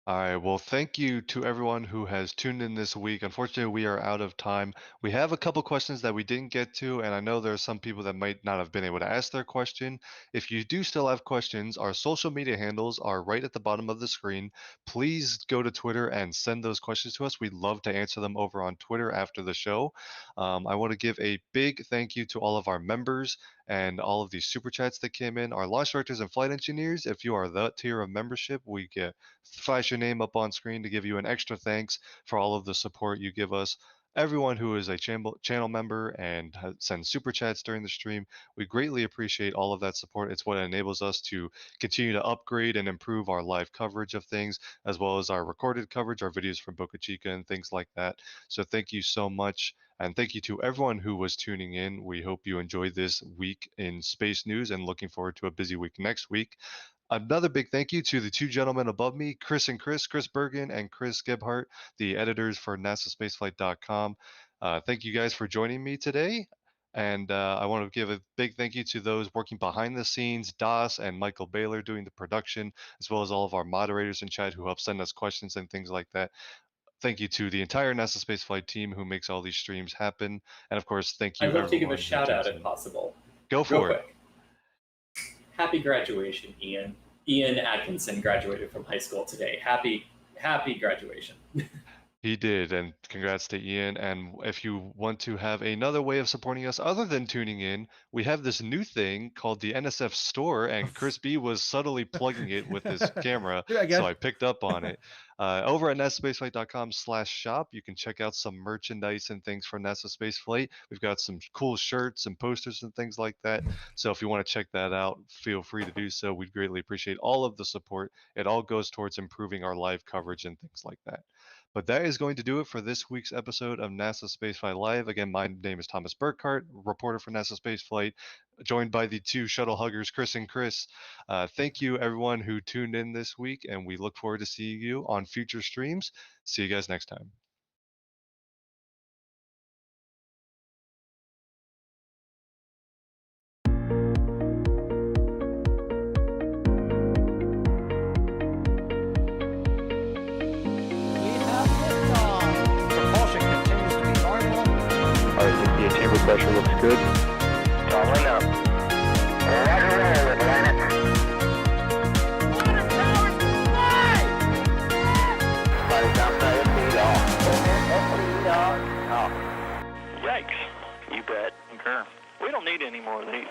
All right. Well, thank you to everyone who has tuned in this week. Unfortunately, we are out of time. We have a couple questions that we didn't get to, and I know there are some people that might not have been able to ask their question. If you do still have questions, our social media handles are right at the bottom of the screen. Please go to Twitter and send those questions to us. We'd love to answer them over on Twitter after the show. I want to give a big thank you to all of our members and all of these super chats that came in. Our launch directors and flight engineers, if you are that tier of membership, we get flash your name up on screen to give you an extra thanks for all of the support you give us. Everyone who is a channel member and sends super chats during the stream, we greatly appreciate all of that support. It's what enables us to continue to upgrade and improve our live coverage of things, as well as our recorded coverage, our videos from Boca Chica and things like that. So thank you so much. And thank you to everyone who was tuning in. We hope you enjoyed this week in space news and looking forward to a busy week next week. Another big thank you to the two gentlemen above me, Chris Bergin and Chris Gebhardt, the editors for NASASpaceflight.com. Thank you guys for joining me today. And I want to give a big thank you to those working behind the scenes, Das and Michael Baylor doing the production, as well as all of our moderators in chat who help send us questions and things like that. Thank you to the entire NASA Spaceflight team who makes all these streams happen. And of course, thank you. I'd love to give a shout out if possible. Go for it. Happy graduation, Ian. Ian Atkinson graduated from high school today. Happy graduation. He did, and congrats to Ian. And if you want to have another way of supporting us other than tuning in, we have this new thing called the NSF store, and Chris B was subtly plugging it with his camera, so I picked up on it. Over at NASASpaceflight.com/shop, you can check out some merchandise and things for NASA Spaceflight. We've got some cool shirts and posters and things like that. So if you want to check that out, feel free to do so. We'd greatly appreciate all of the support. It all goes towards improving our live coverage and things like that. But that is going to do it for this week's episode of NASA Spaceflight Live. Again, my name is Thomas Burghardt, reporter for NASA Spaceflight, joined by the two shuttle huggers, Chris and Chris. Thank you, everyone who tuned in this week, and we look forward to seeing you on future streams. See you guys next time. Chamber pressure looks good. Following up. Roger, roll, Atlantic. Flight downside, speed off. Yikes. You bet. Concur. We don't need any more of these.